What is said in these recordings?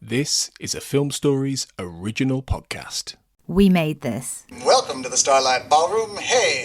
This is a Film Stories original podcast. We made this. Welcome to the Starlight Ballroom. Hey!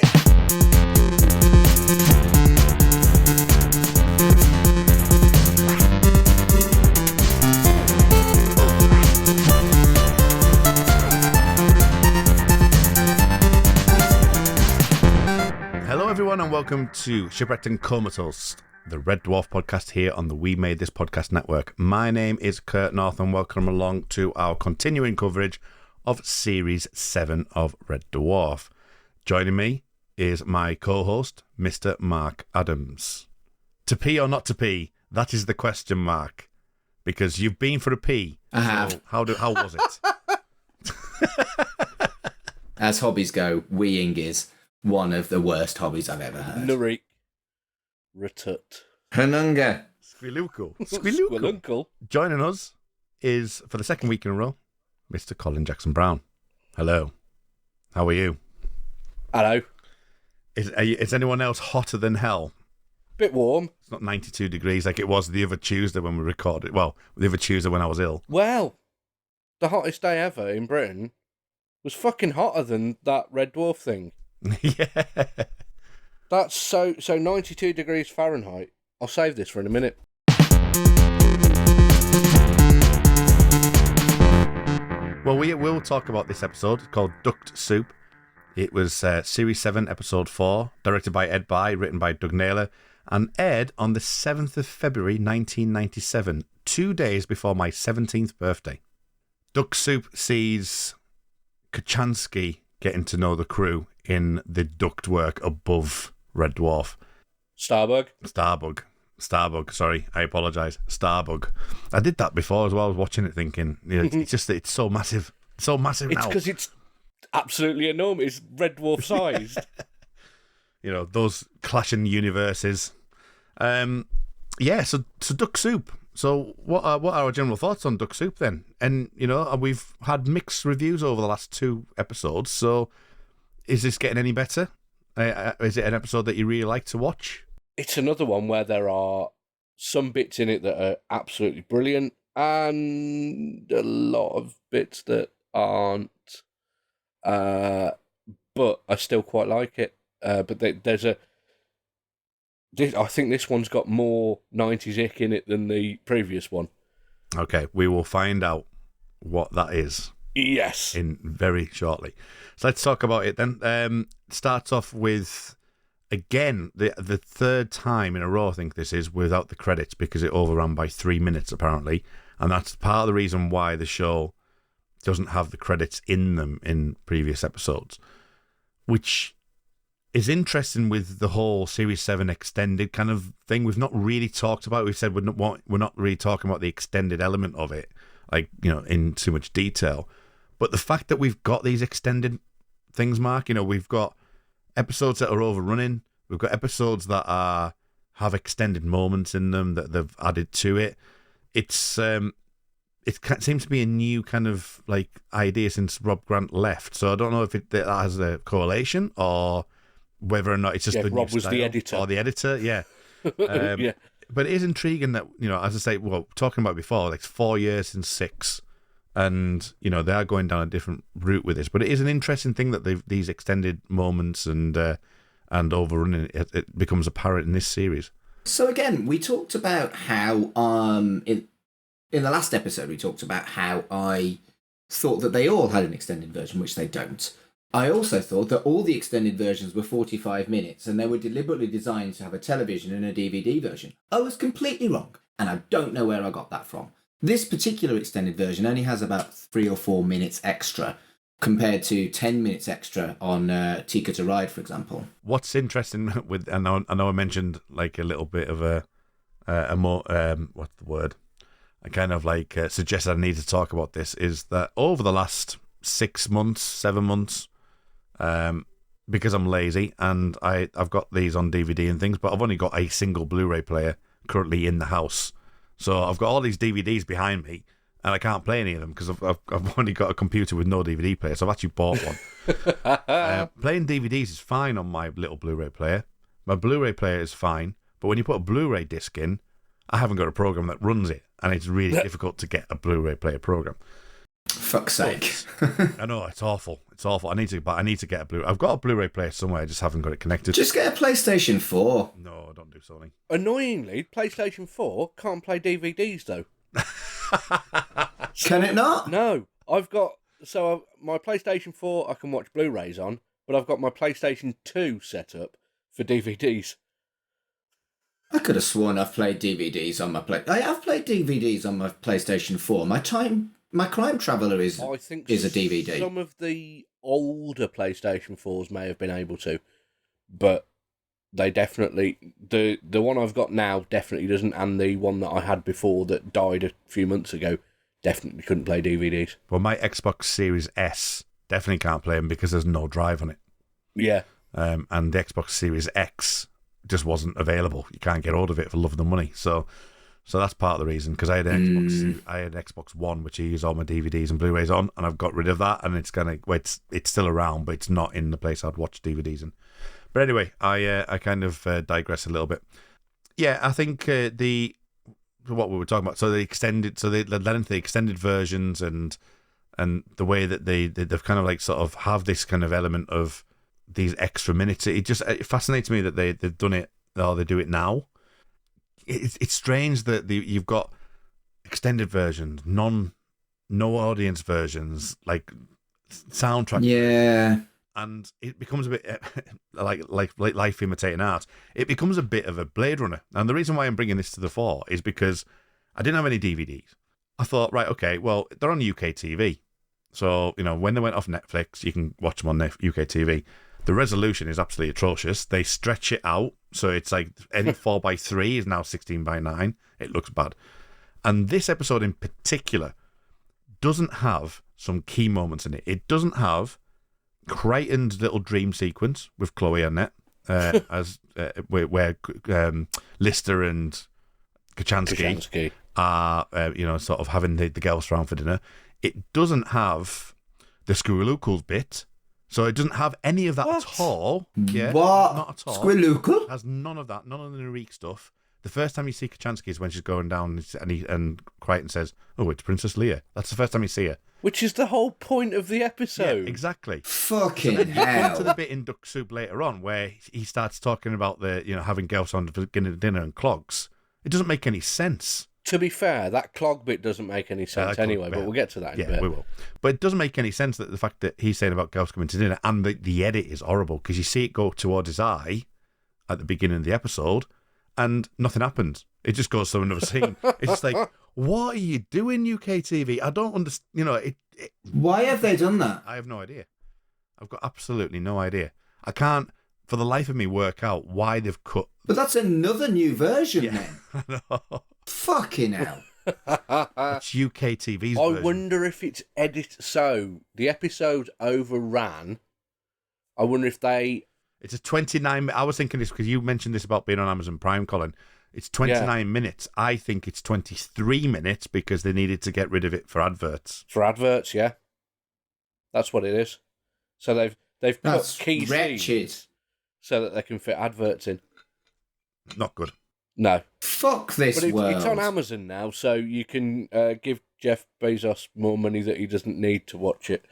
Hello everyone and welcome to Shipwrecked and Comatose, the Red Dwarf podcast here on the We Made This Podcast Network. My name is Kurt North and welcome along to our continuing coverage of Series 7 of Red Dwarf. Joining me is my co-host, Mr. Mark Adams. To pee or not to pee? That is the question mark. Because you've been for a pee. I have. So how was it? As hobbies go, weeing is one of the worst hobbies I've ever heard. Nurik. Retut. Hanunga. Squiluco. Squiluncle. Joining us is, for the second week in a row, Mr. Colin Jackson-Brown. Hello. How are you? Hello. Is anyone else hotter than hell? Bit warm. It's not 92 degrees like it was the other Tuesday when we recorded. Well, the other Tuesday when I was ill. Well, the hottest day ever in Britain was fucking hotter than that Red Dwarf thing. Yeah. That's so 92 degrees Fahrenheit. I'll save this for in a minute. Well, we will talk about this episode called Duct Soup. It was Series 7, Episode 4, directed by Ed Bye, written by Doug Naylor, and aired on the 7th of February 1997, 2 days before my 17th birthday. Duct Soup sees Kachansky getting to know the crew in the ductwork above Red Dwarf. Starbug, sorry, I apologise. Starbug. I did that before as well. I was watching it thinking, it's just that it's so massive. It's so massive now. It's because it's absolutely enormous. It's Red Dwarf sized. Those clashing universes. So Duct Soup. So what are our general thoughts on Duct Soup then? And, we've had mixed reviews over the last 2 episodes, so is this getting any better? Is it an episode that you really like to watch? It's another one where there are some bits in it that are absolutely brilliant and a lot of bits that aren't. But I still quite like it. But I think this one's got more 90s ick in it than the previous one. Okay, we will find out what that is. Yes. In very shortly. So let's talk about it then. Starts off with, again, the third time in a row I think this is, without the credits, because it overran by 3 minutes apparently. And that's part of the reason why the show doesn't have the credits in them in previous episodes. Which is interesting with the whole Series 7 extended kind of thing. We've not really talked about it. We've said we're not really talking about the extended element of it, in too much detail. But the fact that we've got these extended things, Mark, we've got episodes that are overrunning. We've got episodes that have extended moments in them that they've added to it. It seems to be a new kind of idea since Rob Grant left. So I don't know if that has a correlation or whether or not it's just the Rob new was style the editor. or the editor. Yeah. Yeah. But it is intriguing that, as I say, talking about before, 4 years since 6. And, they are going down a different route with this. But it is an interesting thing that these extended moments and overrunning, it becomes apparent in this series. So again, we talked about how, in the last episode, we talked about how I thought that they all had an extended version, which they don't. I also thought that all the extended versions were 45 minutes and they were deliberately designed to have a television and a DVD version. I was completely wrong, and I don't know where I got that from. This particular extended version only has about 3 or 4 minutes extra compared to 10 minutes extra on Tika to Ride, for example. What's interesting with, I know I mentioned a little bit of a more, what's the word? I kind of suggested I need to talk about this, is that over the last 6 months, 7 months, because I'm lazy and I've got these on DVD and things, but I've only got a single Blu-ray player currently in the house. So I've got all these DVDs behind me and I can't play any of them because I've only got a computer with no DVD player. So I've actually bought one. Playing DVDs is fine on my little Blu-ray player. My Blu-ray player is fine, but when you put a Blu-ray disc in, I haven't got a program that runs it, and it's really difficult to get a Blu-ray player program. Fuck's sake. I know, it's awful. It's awful. I need to get a Blu-ray. I've got a Blu-ray player somewhere, I just haven't got it connected. Just get a PlayStation 4. No, don't do Sony. Annoyingly, PlayStation 4 can't play DVDs, though. Can it not? No. My PlayStation 4 I can watch Blu-rays on, but I've got my PlayStation 2 set up for DVDs. I could have sworn I've played DVDs on my I have played DVDs on my PlayStation 4. My Crime Traveller is a DVD. Some of the older PlayStation 4s may have been able to, but they definitely... The one I've got now definitely doesn't, and the one that I had before that died a few months ago definitely couldn't play DVDs. Well, my Xbox Series S definitely can't play them because there's no drive on it. Yeah. And the Xbox Series X just wasn't available. You can't get hold of it for love of the money. So that's part of the reason, because I had an Xbox One, which I use all my DVDs and Blu-rays on, and I've got rid of that, and it's still around, but it's not in the place I'd watch DVDs in. But anyway, I kind of digress a little bit. Yeah, I think what we were talking about, so they led into the extended versions and the way that they've kind of like sort of have this kind of element of these extra minutes. It fascinates me that they've done it, or they do it now. It's strange that you've got extended versions, no audience versions, like soundtrack. Yeah. And it becomes a bit like life imitating art. It becomes a bit of a Blade Runner. And the reason why I'm bringing this to the fore is because I didn't have any DVDs. I thought, right, okay, well, they're on UK TV. So, when they went off Netflix, you can watch them on UK TV. The resolution is absolutely atrocious. They stretch it out. So it's like any 4:3 is now 16:9. It looks bad. And this episode in particular doesn't have some key moments in it. It doesn't have Crichton's little dream sequence with Chloe Annette, where Lister and Kachansky are, sort of having the girls round for dinner. It doesn't have the Squirrelookules bit, so it doesn't have any of that at all. Yeah, what? Not at all. Squirrelookules? It has none of that, none of the Narik stuff. The first time you see Kachansky is when she's going down, and Crichton says, "Oh, it's Princess Leia." That's the first time you see her. Which is the whole point of the episode. Yeah, exactly. Fucking so then hell. you get to the bit in Duct Soup later on where he starts talking about having girls on for dinner and clogs. It doesn't make any sense. To be fair, that clog bit doesn't make any sense anyway, but we'll get to that in a bit. Yeah, we will. But it doesn't make any sense that the fact that he's saying about girls coming to dinner, and the edit is horrible because you see it go towards his eye at the beginning of the episode and nothing happens. It just goes to another scene. It's just like, what are you doing, UK TV? I don't understand. Why have they done that? I have no idea. I've got absolutely no idea. I can't, for the life of me, work out why they've cut. But that's another new version then. I know. Fucking hell. It's UK TV's I version. wonder if it's So, the episode overran. I wonder if they... It's a 29... I was thinking this because you mentioned this about being on Amazon Prime, Colin. It's 29 minutes. I think it's 23 minutes because they needed to get rid of it for adverts. For adverts, yeah. That's what it is. So they've cut key scenes so that they can fit adverts in. Not good. No. Fuck this but world. It's on Amazon now, so you can give Jeff Bezos more money that he doesn't need to watch it.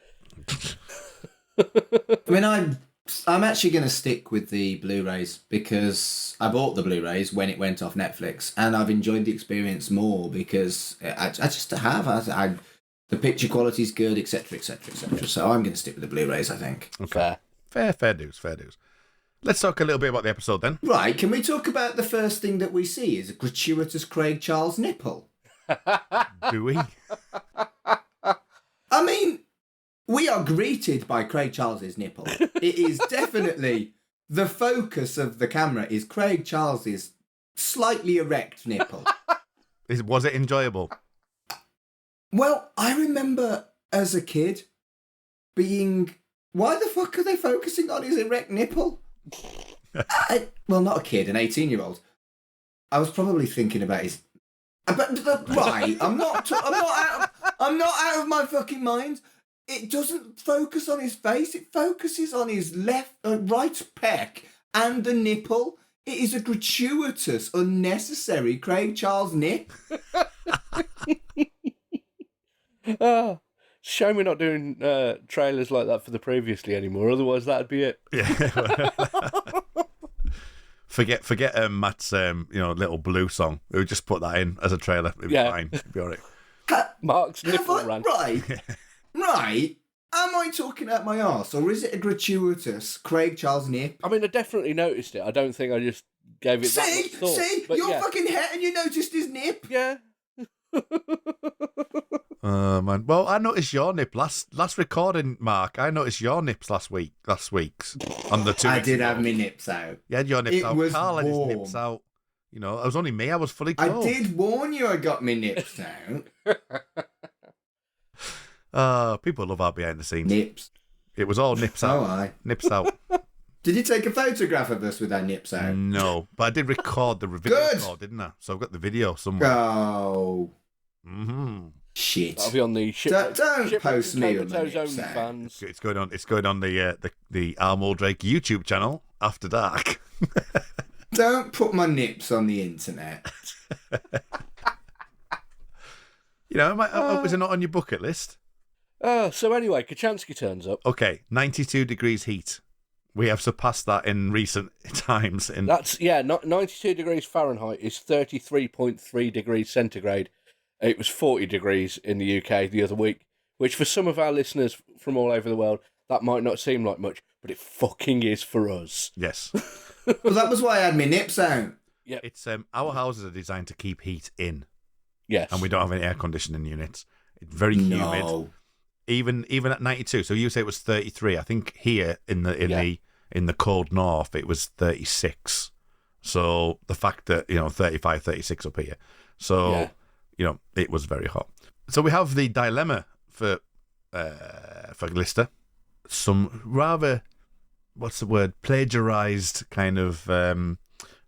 I mean, I'm actually going to stick with the Blu-rays because I bought the Blu-rays when it went off Netflix, and I've enjoyed the experience more because I just have. The picture quality is good, etc., etc., etc. So I'm going to stick with the Blu-rays, I think. Okay. Fair dues. Let's talk a little bit about the episode then. Right, can we talk about the first thing that we see is a gratuitous Craig Charles nipple? Do we? I mean, we are greeted by Craig Charles's nipple. It is definitely the focus of the camera is Craig Charles's slightly erect nipple. Was it enjoyable? Well, I remember as a kid being, why the fuck are they focusing on his erect nipple? Well, not a kid, an 18-year-old. I was probably thinking about his. But right, I'm not out of my fucking mind. It doesn't focus on his face. It focuses on his right pec and the nipple. It is a gratuitous, unnecessary Craig Charles nip. Shame we're not doing trailers like that for the Previously anymore. Otherwise, that'd be it. Yeah. Forget Matt's little blue song. We would just put that in as a trailer. It'd be fine. It'd be all right. Mark's nipple rant. Right. Am I talking out my arse, or is it a gratuitous Craig Charles nip? I mean, I definitely noticed it. I don't think I just gave it that much thought. See, but you're fucking het and you noticed his nip. Yeah. Man. Well, I noticed your nip last recording, Mark. I noticed your nips last week's on the 2 I weeks did ago. have my nips out. You had your nips It out. was Carl had his warm. nips out. You know, it was only me. I was fully clothed. I did warn you I got my nips out. People love our behind the scenes. Nips. It was all nips out. Oh, aye. Nips out. Did you take a photograph of us with our nips out? No, but I did record the video Good. record, didn't I? So I've got the video somewhere. Oh, Mm-hmm. shit. That'll be on the Don't post me with my Comatose nips only out. fans. It's going on the Armor Drake YouTube channel after dark. Don't put my nips on the internet. You know, was it not on your bucket list? So anyway, Kachansky turns up. Okay, 92 degrees heat. We have surpassed that in recent times. That's 92 degrees Fahrenheit is 33.3 degrees centigrade. It was 40 degrees in the UK the other week, which for some of our listeners from all over the world, that might not seem like much, but it fucking is for us. Yes. Well, that was why I had my nips out. Yeah. It's our houses are designed to keep heat in, Yes. and we don't have any air conditioning units. It's very humid. No. Even at 92. So you say it was 33. I think here in the cold north it was 36. So the fact that 35, 36 up here. So it was very hot. So we have the dilemma for Glister. Some rather plagiarized kind of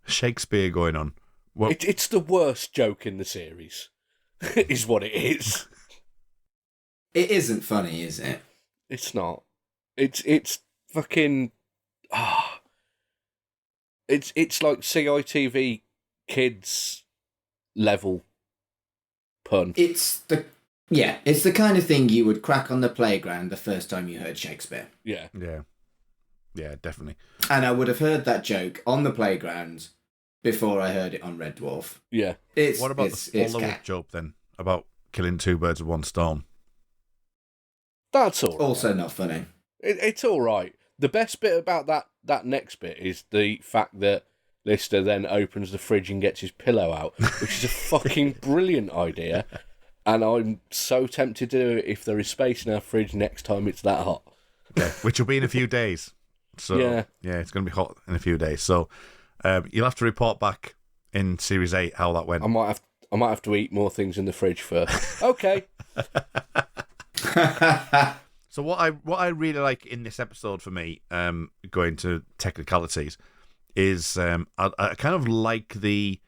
Shakespeare going on. Well, It's the worst joke in the series, is what it is. It isn't funny, is it? It's not. It's fucking. It's like CITV kids level pun. It's the kind of thing you would crack on the playground the first time you heard Shakespeare. Yeah. Yeah, definitely. And I would have heard that joke on the playground before I heard it on Red Dwarf. Yeah. What about the follow-up joke then about killing two birds with one stone? That's all right. Also not funny. It's all right. The best bit about that next bit is the fact that Lister then opens the fridge and gets his pillow out, which is a fucking brilliant idea. And I'm so tempted to do it if there is space in our fridge next time it's that hot. Okay, which will be in a few days. So yeah, it's going to be hot in a few days. So you'll have to report back in Series 8 how that went. I might have to eat more things in the fridge first. Okay. So what I really like in this episode for me, going to technicalities, is I kind of like the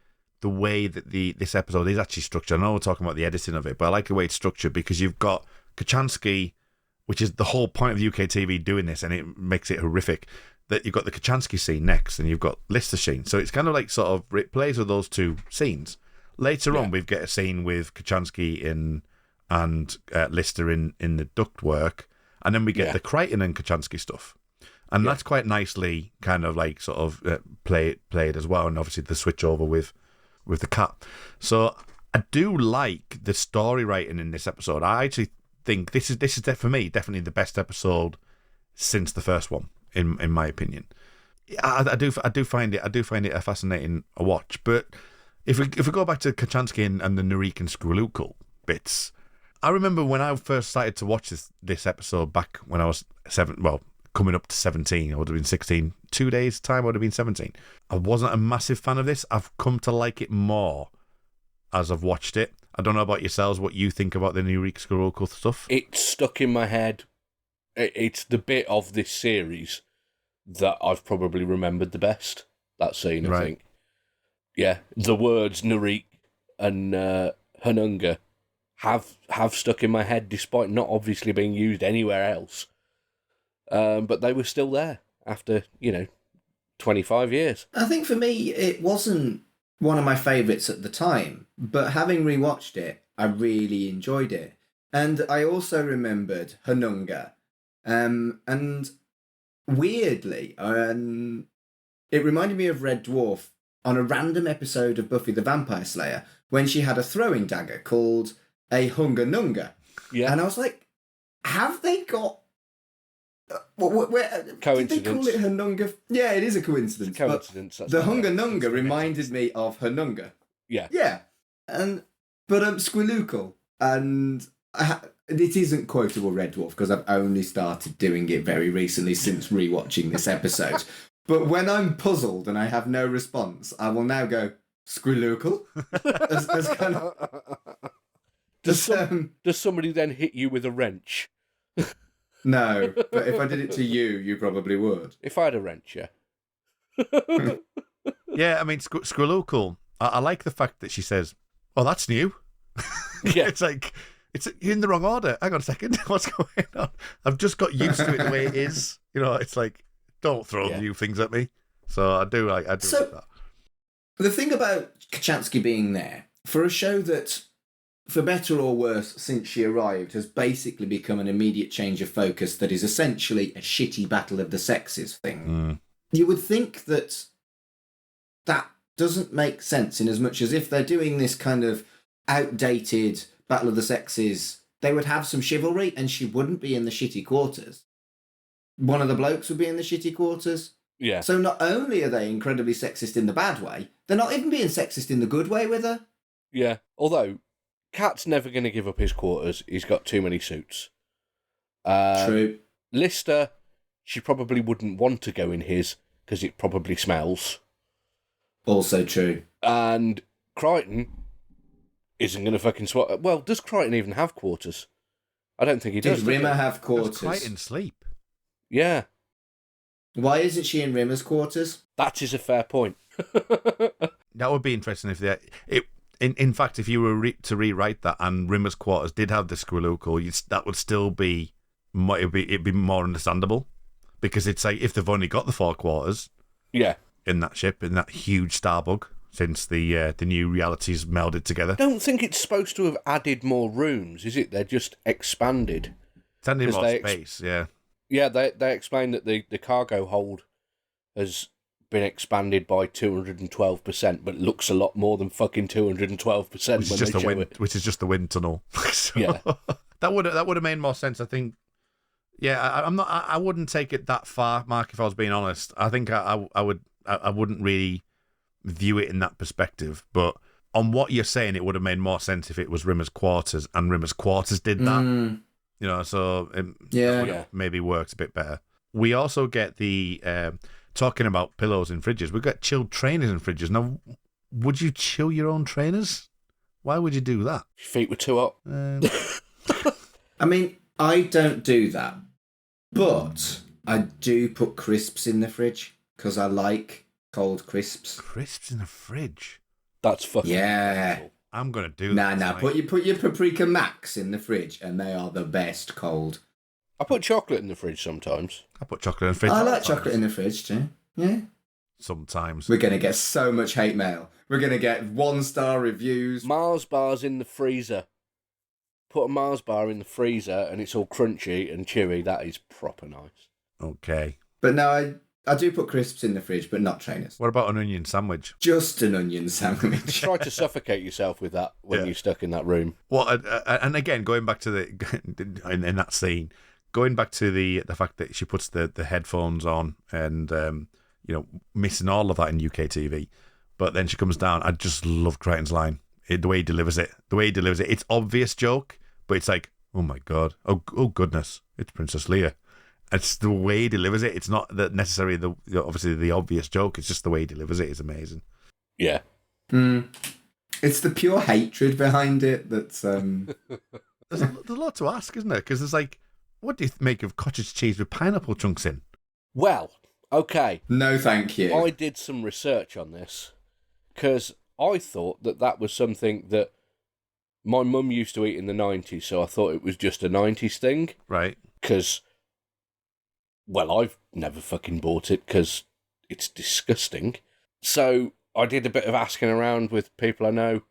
way that this episode is actually structured. I know we're talking about the editing of it, but I like the way it's structured because you've got Kachansky, which is the whole point of UK TV doing this, and it makes it horrific, that you've got the Kachansky scene next, and you've got Lister scene. So it's kind of like sort of, it plays with those two scenes. Later on, we get a scene with Kachansky and Lister in the ductwork, and then we get the Crichton and Kachansky stuff. And that's quite nicely kind of like sort of played as well, and obviously the switch over with the cat. So I do like the story writing in this episode. I actually think this is for me definitely the best episode since the first one, in my opinion. I do find it a fascinating watch. But if we go back to Kachansky and the Narik and Skrulikul bits, I remember when I first started to watch this episode back when I was coming up to 17. I would have been 16. 2 days' time, I would have been 17. I wasn't a massive fan of this. I've come to like it more as I've watched it. I don't know about yourselves, what you think about the Narik Skrulikul stuff. It's stuck in my head. It's the bit of this series that I've probably remembered the best. That scene, I think. Yeah, the words Narik and Hanunga have stuck in my head, despite not obviously being used anywhere else. But they were still there after, 25 years. I think for me, it wasn't one of my favourites at the time, but having rewatched it, I really enjoyed it. And I also remembered Hanunga. And weirdly, it reminded me of Red Dwarf on a random episode of Buffy the Vampire Slayer when she had a throwing dagger called a Hunga Nunga. Yeah. And I was like, have they got... Where, Coincidence. did they call it Hanunga? Yeah, it is a coincidence. Coincidence. The Hunga Nunga reminded me of Hanunga. Yeah. Yeah. But Squillucle. And it isn't quotable Red Dwarf because I've only started doing it very recently since rewatching this episode. But when I'm puzzled and I have no response, I will now go, Squillucle? as kind of... Does somebody then hit you with a wrench? No, but if I did it to you, you probably would. If I had a wrench, yeah. Yeah, I mean, Squillucle, I like the fact that she says, oh, that's new. Yeah. It's like, you're in the wrong order. Hang on a second. What's going on? I've just got used to it the way it is. You know, it's like, don't throw new things at me. So I do like that. The thing about Kachansky being there, for a show that, for better or worse, since she arrived, has basically become an immediate change of focus that is essentially a shitty battle of the sexes thing, you would think that that doesn't make sense in as much as if they're doing this kind of outdated battle of the sexes, they would have some chivalry and she wouldn't be in the shitty quarters. One of the blokes would be in the shitty quarters. Yeah. So not only are they incredibly sexist in the bad way, they're not even being sexist in the good way with her. Yeah. Although, Cat's never going to give up his quarters. He's got too many suits. True. Lister, she probably wouldn't want to go in his because it probably smells. Also true. And Crichton isn't going to fucking swap. Well, does Crichton even have quarters? I don't think he does. Does Rimmer have quarters? Does Crichton sleep? Yeah. Why isn't she in Rimmer's quarters? That is a fair point. That would be interesting if in fact, if you were to rewrite that and Rimmer's quarters did have the Squillucle, that would still be it'd be more understandable because it's like if they've only got the 4 quarters, in that ship, in that huge starbug, since the new realities melded together. I don't think it's supposed to have added more rooms, is it? They're just expanded. It's adding more space, yeah. Yeah, they explained that the cargo hold has been expanded by 212%, but looks a lot more than fucking 212% which is just the wind tunnel. So, yeah. that would have made more sense, I think. Yeah, I wouldn't take it that far, Mark, if I was being honest. I think I wouldn't really view it in that perspective, but on what you're saying, it would have made more sense if it was Rimmer's quarters and Rimmer's quarters did that. You know, so it maybe works a bit better. We also get the talking about pillows in fridges. We've got chilled trainers in fridges. Now, would you chill your own trainers? Why would you do that? Your feet were too hot. I mean, I don't do that, but I do put crisps in the fridge because I like cold crisps. Crisps in the fridge? That's fucking awful. I'm going to do that. Nah, put your Paprika Max in the fridge and they are the best cold. I put chocolate in the fridge sometimes. I put chocolate in the fridge. I like chocolate in the fridge too. Yeah. Sometimes. We're going to get so much hate mail. We're going to get 1-star reviews. Mars bars in the freezer. Put a Mars bar in the freezer and it's all crunchy and chewy. That is proper nice. Okay. But no, I do put crisps in the fridge, but not trainers. What about an onion sandwich? Just an onion sandwich. Try to suffocate yourself with that when you're stuck in that room. Well, and again, going back to in that scene, going back to the fact that she puts the headphones on and missing all of that in UK TV, but then she comes down. I just love Crichton's line, the way he delivers it. It's obvious joke, but it's like, oh my god, oh goodness, it's Princess Leia. It's the way he delivers it. It's not that necessarily obviously the obvious joke. It's just the way he delivers it is amazing. Yeah. It's the pure hatred behind it that's... There's a lot to ask, isn't there? Because there's like, what do you make of cottage cheese with pineapple chunks in? Well, okay. No, thank you. I did some research on this because I thought that was something that my mum used to eat in the 90s, so I thought it was just a 90s thing. Right. Because... Well, I've never fucking bought it because it's disgusting. So I did a bit of asking around with people I know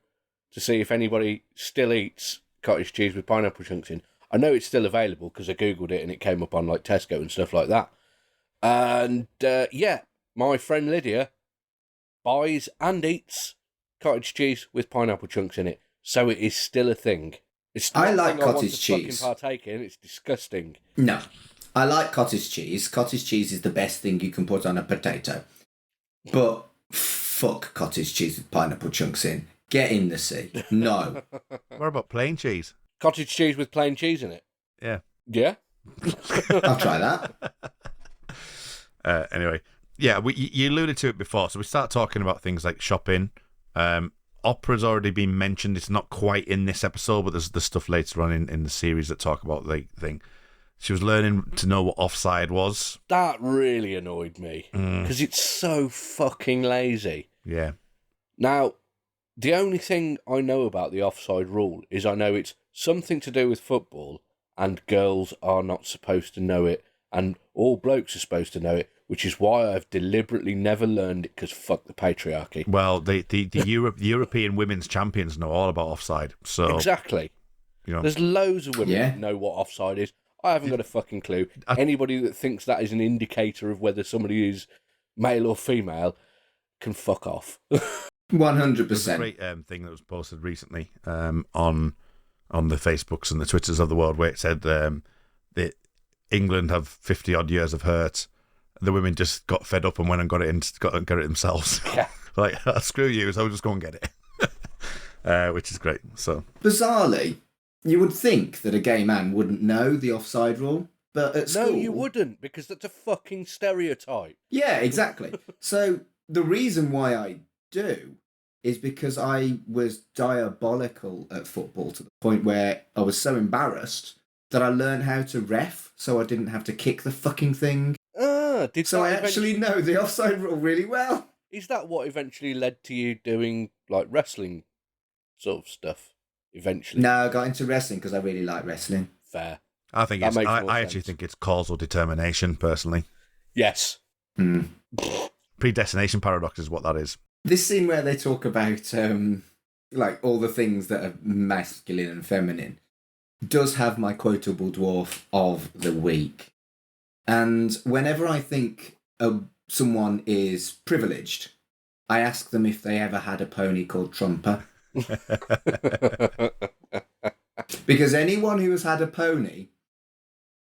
to see if anybody still eats cottage cheese with pineapple chunks in. I know it's still available because I Googled it and it came up on like Tesco and stuff like that. And yeah, my friend Lydia buys and eats cottage cheese with pineapple chunks in it. So it is still a thing. It's not I like I want cottage to cheese. fucking partake in. It's disgusting. No, I like cottage cheese. Cottage cheese is the best thing you can put on a potato. But fuck cottage cheese with pineapple chunks in. Get in the sea. No. What about plain cheese? Cottage cheese with plain cheese in it. Yeah. Yeah? I'll try that. Anyway, yeah, you alluded to it before. So we start talking about things like shopping. Opera's already been mentioned. It's not quite in this episode, but there's the stuff later on in the series that talk about the thing. She was learning to know what offside was. That really annoyed me because it's so fucking lazy. Yeah. Now, the only thing I know about the offside rule is I know it's something to do with football and girls are not supposed to know it and all blokes are supposed to know it, which is why I've deliberately never learned it because fuck the patriarchy. Well, the European women's champions know all about offside. So exactly. You know, there's loads of women that know what offside is. I haven't got a fucking clue. Anybody that thinks that is an indicator of whether somebody is male or female can fuck off. 100%. There's a great thing that was posted recently on the Facebooks and the Twitters of the world where it said that England have 50 odd years of hurt. The women just got fed up and went and got it themselves. Yeah. Like, screw you, so I'll just go and get it. Which is great. So bizarrely, you would think that a gay man wouldn't know the offside rule, but at school... No, you wouldn't, because that's a fucking stereotype. Yeah, exactly. So the reason why I do is because I was diabolical at football to the point where I was so embarrassed that I learned how to ref so I didn't have to kick the fucking thing. So I actually know the offside rule really well. Is that what eventually led to you doing like wrestling sort of stuff? Eventually? No, I got into wrestling because I really like wrestling. Fair. I think I actually think it's causal determination, personally. Yes. Predestination paradox is what that is. This scene where they talk about like all the things that are masculine and feminine does have my quotable dwarf of the week. And whenever I think someone is privileged, I ask them if they ever had a pony called Trumper. Because anyone who has had a pony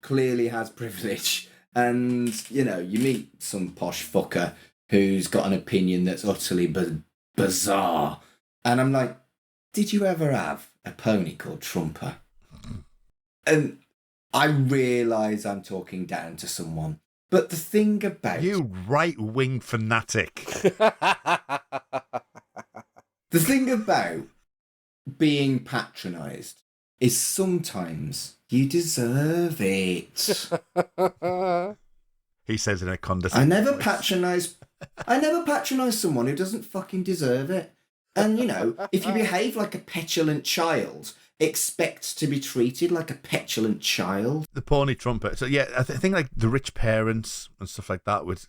clearly has privilege. And, you know, you meet some posh fucker who's got an opinion that's utterly bizarre. And I'm like, did you ever have a pony called Trumper? And I realise I'm talking down to someone. But the thing about... You right-wing fanatic. The thing about being patronised is sometimes you deserve it. He says in a condescending I never patronise someone who doesn't fucking deserve it. And, you know, if you behave like a petulant child, expect to be treated like a petulant child. The pony trumpet. So yeah, I think like the rich parents and stuff like that would,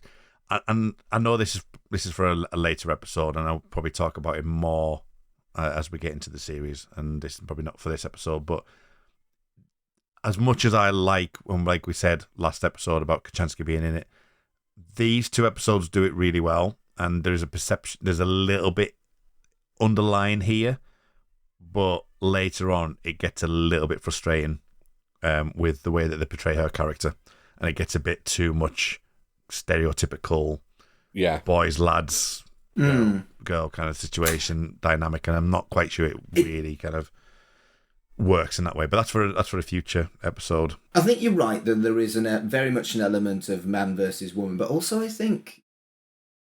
and I know this is for a later episode, and I'll probably talk about it more as we get into the series. And this is probably not for this episode, but as much as I like we said last episode about Kachansky being in it, these two episodes do it really well, and there's a little bit underlying here, but later on it gets a little bit frustrating with the way that they portray her character, and it gets a bit too much stereotypical boys, lads, girl kind of situation dynamic, and I'm not quite sure it really kind of works in that way. But that's for a future episode. I think you're right that there is very much an element of man versus woman, but also I think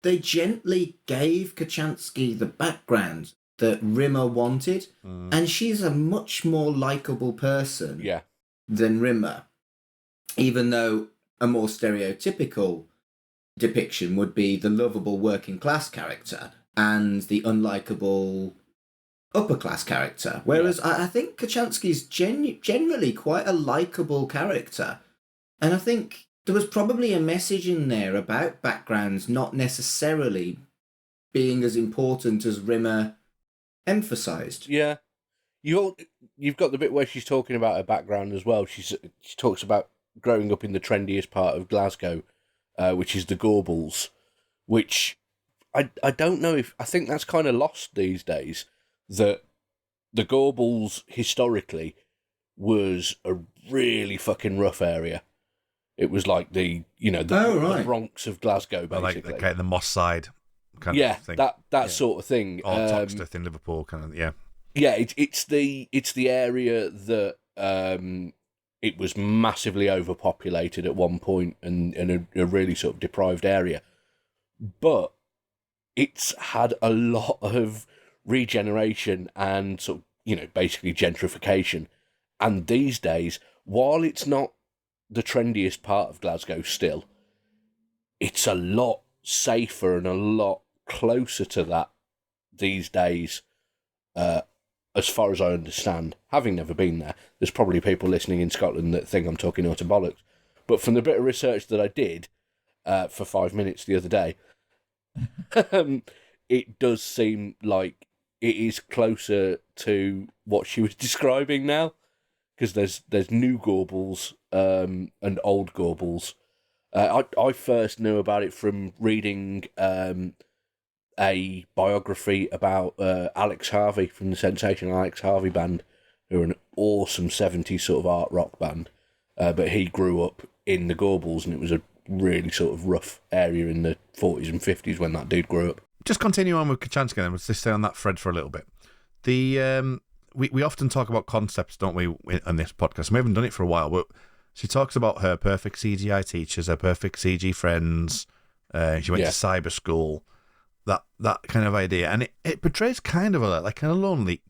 they gently gave Kachansky the background that Rimmer wanted, and she's a much more likeable person than Rimmer, even though a more stereotypical depiction would be the lovable working class character and the unlikable upper class character, whereas I think Kachansky's generally quite a likeable character, and I think there was probably a message in there about backgrounds not necessarily being as important as Rimmer emphasised. Yeah. You've got the bit where she's talking about her background as well. She talks about growing up in the trendiest part of Glasgow, which is the Gorbals, which I don't know if... I think that's kind of lost these days, that the Gorbals, historically, was a really fucking rough area. It was like the Bronx of Glasgow, basically. Like the Moss Side kind of thing. that sort of thing. Or Toxteth in Liverpool, kind of, yeah. Yeah, it's the area that it was massively overpopulated at one point and a really sort of deprived area. But it's had a lot of regeneration and sort of, basically gentrification. And these days, while it's not the trendiest part of Glasgow still, it's a lot safer and a lot closer to that these days, as far as I understand. Having never been there, there's probably people listening in Scotland that think I'm talking utter bollocks. But from the bit of research that I did for 5 minutes the other day, it does seem like it is closer to what she was describing now, because there's new Gorbals and old Gorbals. I first knew about it from reading a biography about Alex Harvey from the Sensational Alex Harvey Band, who are an awesome 70s sort of art rock band. But he grew up in the Gorbals, and it was a really sort of rough area in the 40s and 50s when that dude grew up. Just continue on with Kochanski then. Let's just stay on that thread for a little bit. We often talk about concepts, don't we, on this podcast? We haven't done it for a while, but she talks about her perfect CGI teachers, her perfect CG friends. She went to cyber school. That kind of idea, and it portrays kind of a lonely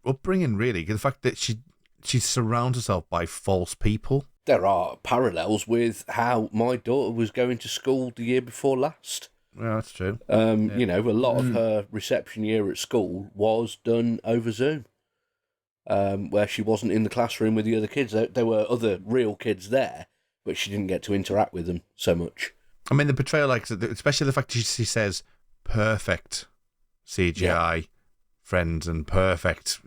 upbringing, really. The fact that she surrounds herself by false people. There are parallels with how my daughter was going to school the year before last. Yeah, that's true. A lot of her reception year at school was done over Zoom, where she wasn't in the classroom with the other kids. There were other real kids there, but she didn't get to interact with them so much. I mean, the portrayal, especially the fact that she says perfect CGI friends and perfect,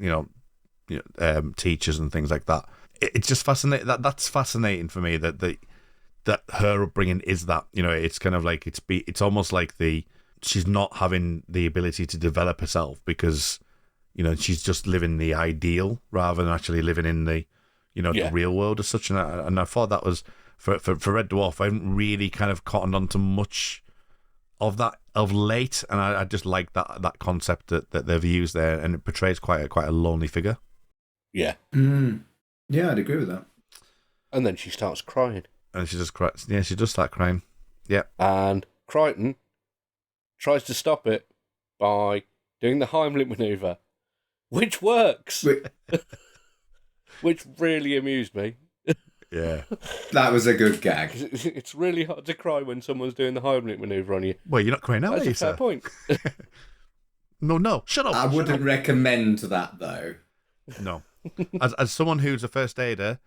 teachers and things like that. It's just fascinating. That's fascinating for me that her upbringing is that. It's kind of like it's almost like she's not having the ability to develop herself because, she's just living the ideal rather than actually living in the real world as such. And I thought that was. For Red Dwarf, I haven't really kind of cottoned on to much of that of late, and I just like that concept that they've used there, and it portrays quite a lonely figure. Yeah. Yeah, I'd agree with that. And then she starts crying. And she just cries. Yeah, she does start crying. Yeah. And Crichton tries to stop it by doing the Heimlich manoeuvre, which works. Which really amused me. Yeah. That was a good gag. It's really hard to cry when someone's doing the Heimlich manoeuvre on you. Well, you're not crying now, are you, That's a fair point. No, shut up. I wouldn't recommend that, though. No. As someone who's a first aider,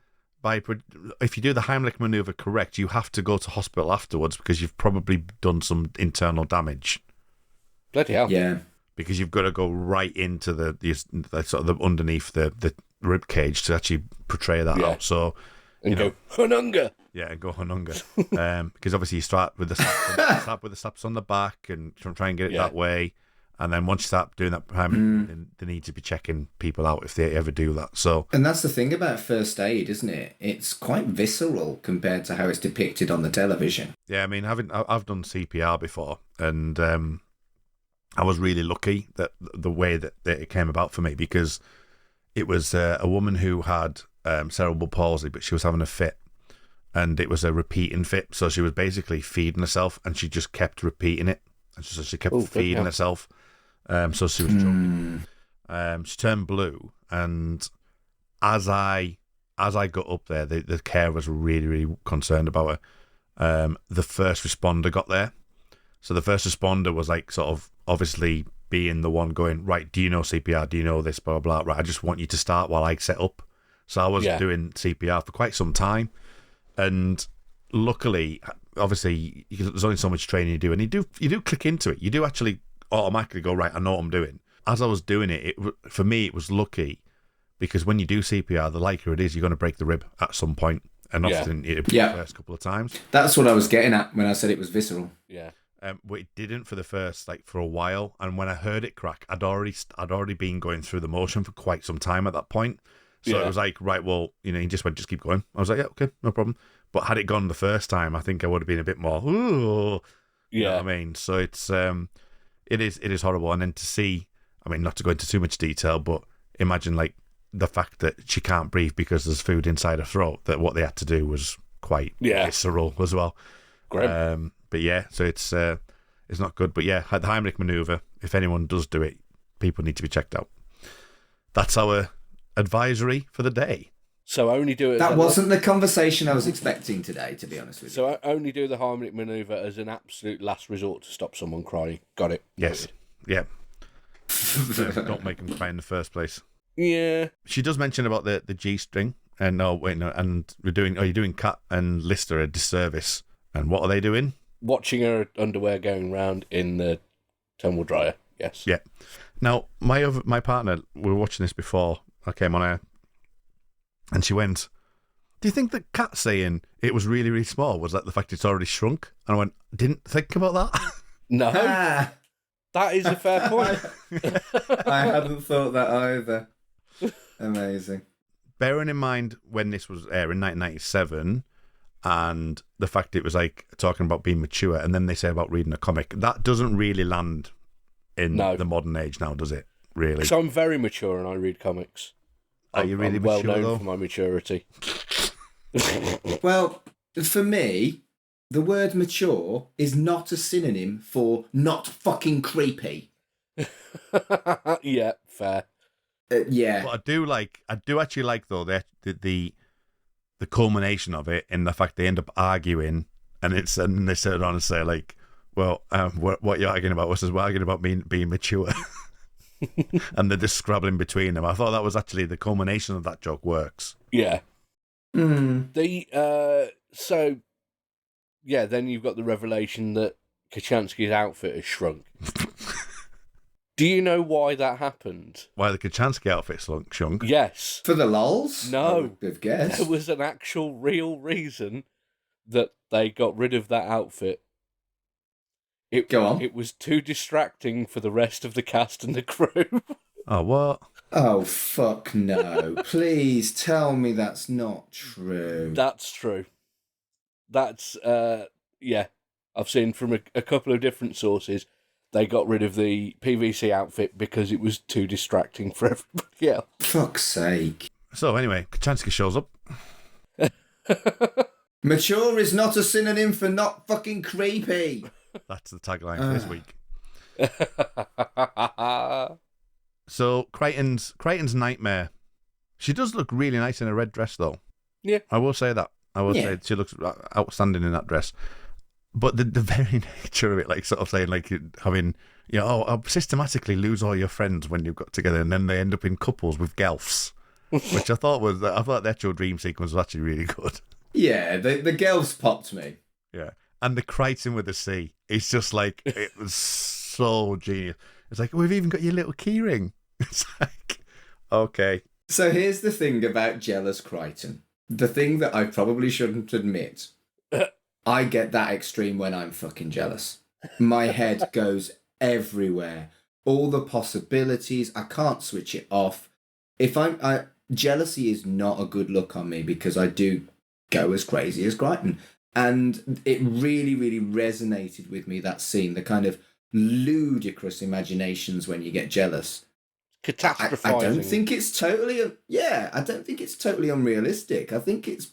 if you do the Heimlich manoeuvre correct, you have to go to hospital afterwards because you've probably done some internal damage. Bloody hell. Yeah. Because you've got to go right into the sort of underneath the rib cage to actually portray that out. So... And go, Hununga! Yeah, and go Hununga. Because obviously you start with the slaps on the back and try and get it that way. And then once you start doing that, they need to be checking people out if they ever do that. So, and that's the thing about first aid, isn't it? It's quite visceral compared to how it's depicted on the television. Yeah, I mean, I've done CPR before, and I was really lucky that the way that it came about for me, because it was a woman who had cerebral palsy, but she was having a fit, and it was a repeating fit. So she was basically feeding herself, and she just kept repeating it. And so she kept feeding herself. So she was choking. She turned blue, and as I got up there, the care was really, really concerned about her. The first responder got there, so the first responder was like sort of obviously being the one going, right, do you know CPR? Do you know this? Blah blah blah. Right, I just want you to start while I set up. So I was doing CPR for quite some time, And luckily, obviously, there's only so much training you do, and you do click into it. You do actually automatically go, right, I know what I'm doing. As I was doing it, for me, it was lucky, because when you do CPR, the likelihood is you're going to break the rib at some point, and often it'll be the first couple of times. That's what I was getting at when I said it was visceral. Yeah. But it didn't for the first, for a while, and when I heard it crack, I'd already been going through the motion for quite some time at that point. So it was like, right, well, he just went, just keep going. I was like, yeah, okay, no problem. But had it gone the first time, I think I would have been a bit more, ooh. You know what I mean? So it is horrible. And then to see, I mean, not to go into too much detail, but imagine the fact that she can't breathe because there's food inside her throat, that what they had to do was quite visceral as well. Grim. But yeah, so it's not good. But yeah, the Heimlich manoeuvre, if anyone does do it, people need to be checked out. That's our advisory for the day. So only do it. That wasn't the conversation I was expecting today, to be honest with you. So only do the Heimlich manoeuvre as an absolute last resort to stop someone crying. Got it. Yes. Yeah. Don't make them cry in the first place. Yeah. She does mention about the G-string, and and you're doing Kat and Lister a disservice. And what are they doing? Watching her underwear going round in the tumble dryer. Yes. Yeah. Now, my partner, we were watching this before I came on air, and she went, do you think that Kat saying it was really, really small was the fact it's already shrunk? And I went, didn't think about that. No. That is a fair point. I hadn't thought that either. Amazing. Bearing in mind when this was airing, 1997, and the fact it was talking about being mature, and then they say about reading a comic, that doesn't really land in the modern age now, does it? Really? So I'm very mature and I read comics. Are you really I'm mature, well known though? for my maturity. Well, for me, the word mature is not a synonym for not fucking creepy. Yeah, fair. Yeah. But I do actually like though the culmination of it in the fact they end up arguing, and they sit around and say well, what you're arguing about? We're arguing about being mature. And they're just scrabbling between them. I thought that was actually the culmination of that joke works. Yeah. Mm. So yeah, then you've got the revelation that Kachansky's outfit has shrunk. Do you know why that happened? Why the Kachansky outfit shrunk? Yes. For the lols? No. I've guessed. There was an actual real reason that they got rid of that outfit. Go on. It was too distracting for the rest of the cast and the crew. Oh, what? Oh, fuck no. Please tell me that's not true. That's true. That's, yeah. I've seen from a couple of different sources, they got rid of the PVC outfit because it was too distracting for everybody else. Fuck's sake. So anyway, Kachansky shows up. Mature is not a synonym for not fucking creepy. That's the tagline for this week. So Crichton's nightmare. She does look really nice in a red dress, though. Yeah. I will say that. I will say she looks outstanding in that dress. But the very nature of it, sort of saying, having, systematically lose all your friends when you've got together, and then they end up in couples with gelfs, which I thought the actual dream sequence was actually really good. Yeah, the girls popped me. Yeah. And the Crichton with the C. It's just it was so genius. It's we've even got your little keyring. It's okay. So here's the thing about jealous Crichton. The thing that I probably shouldn't admit. I get that extreme when I'm fucking jealous. My head goes everywhere. All the possibilities. I can't switch it off. Jealousy is not a good look on me because I do go as crazy as Crichton. And it really, really resonated with me, that scene, the kind of ludicrous imaginations when you get jealous. Catastrophizing. I don't think it's totally, I don't think it's totally unrealistic. I think it's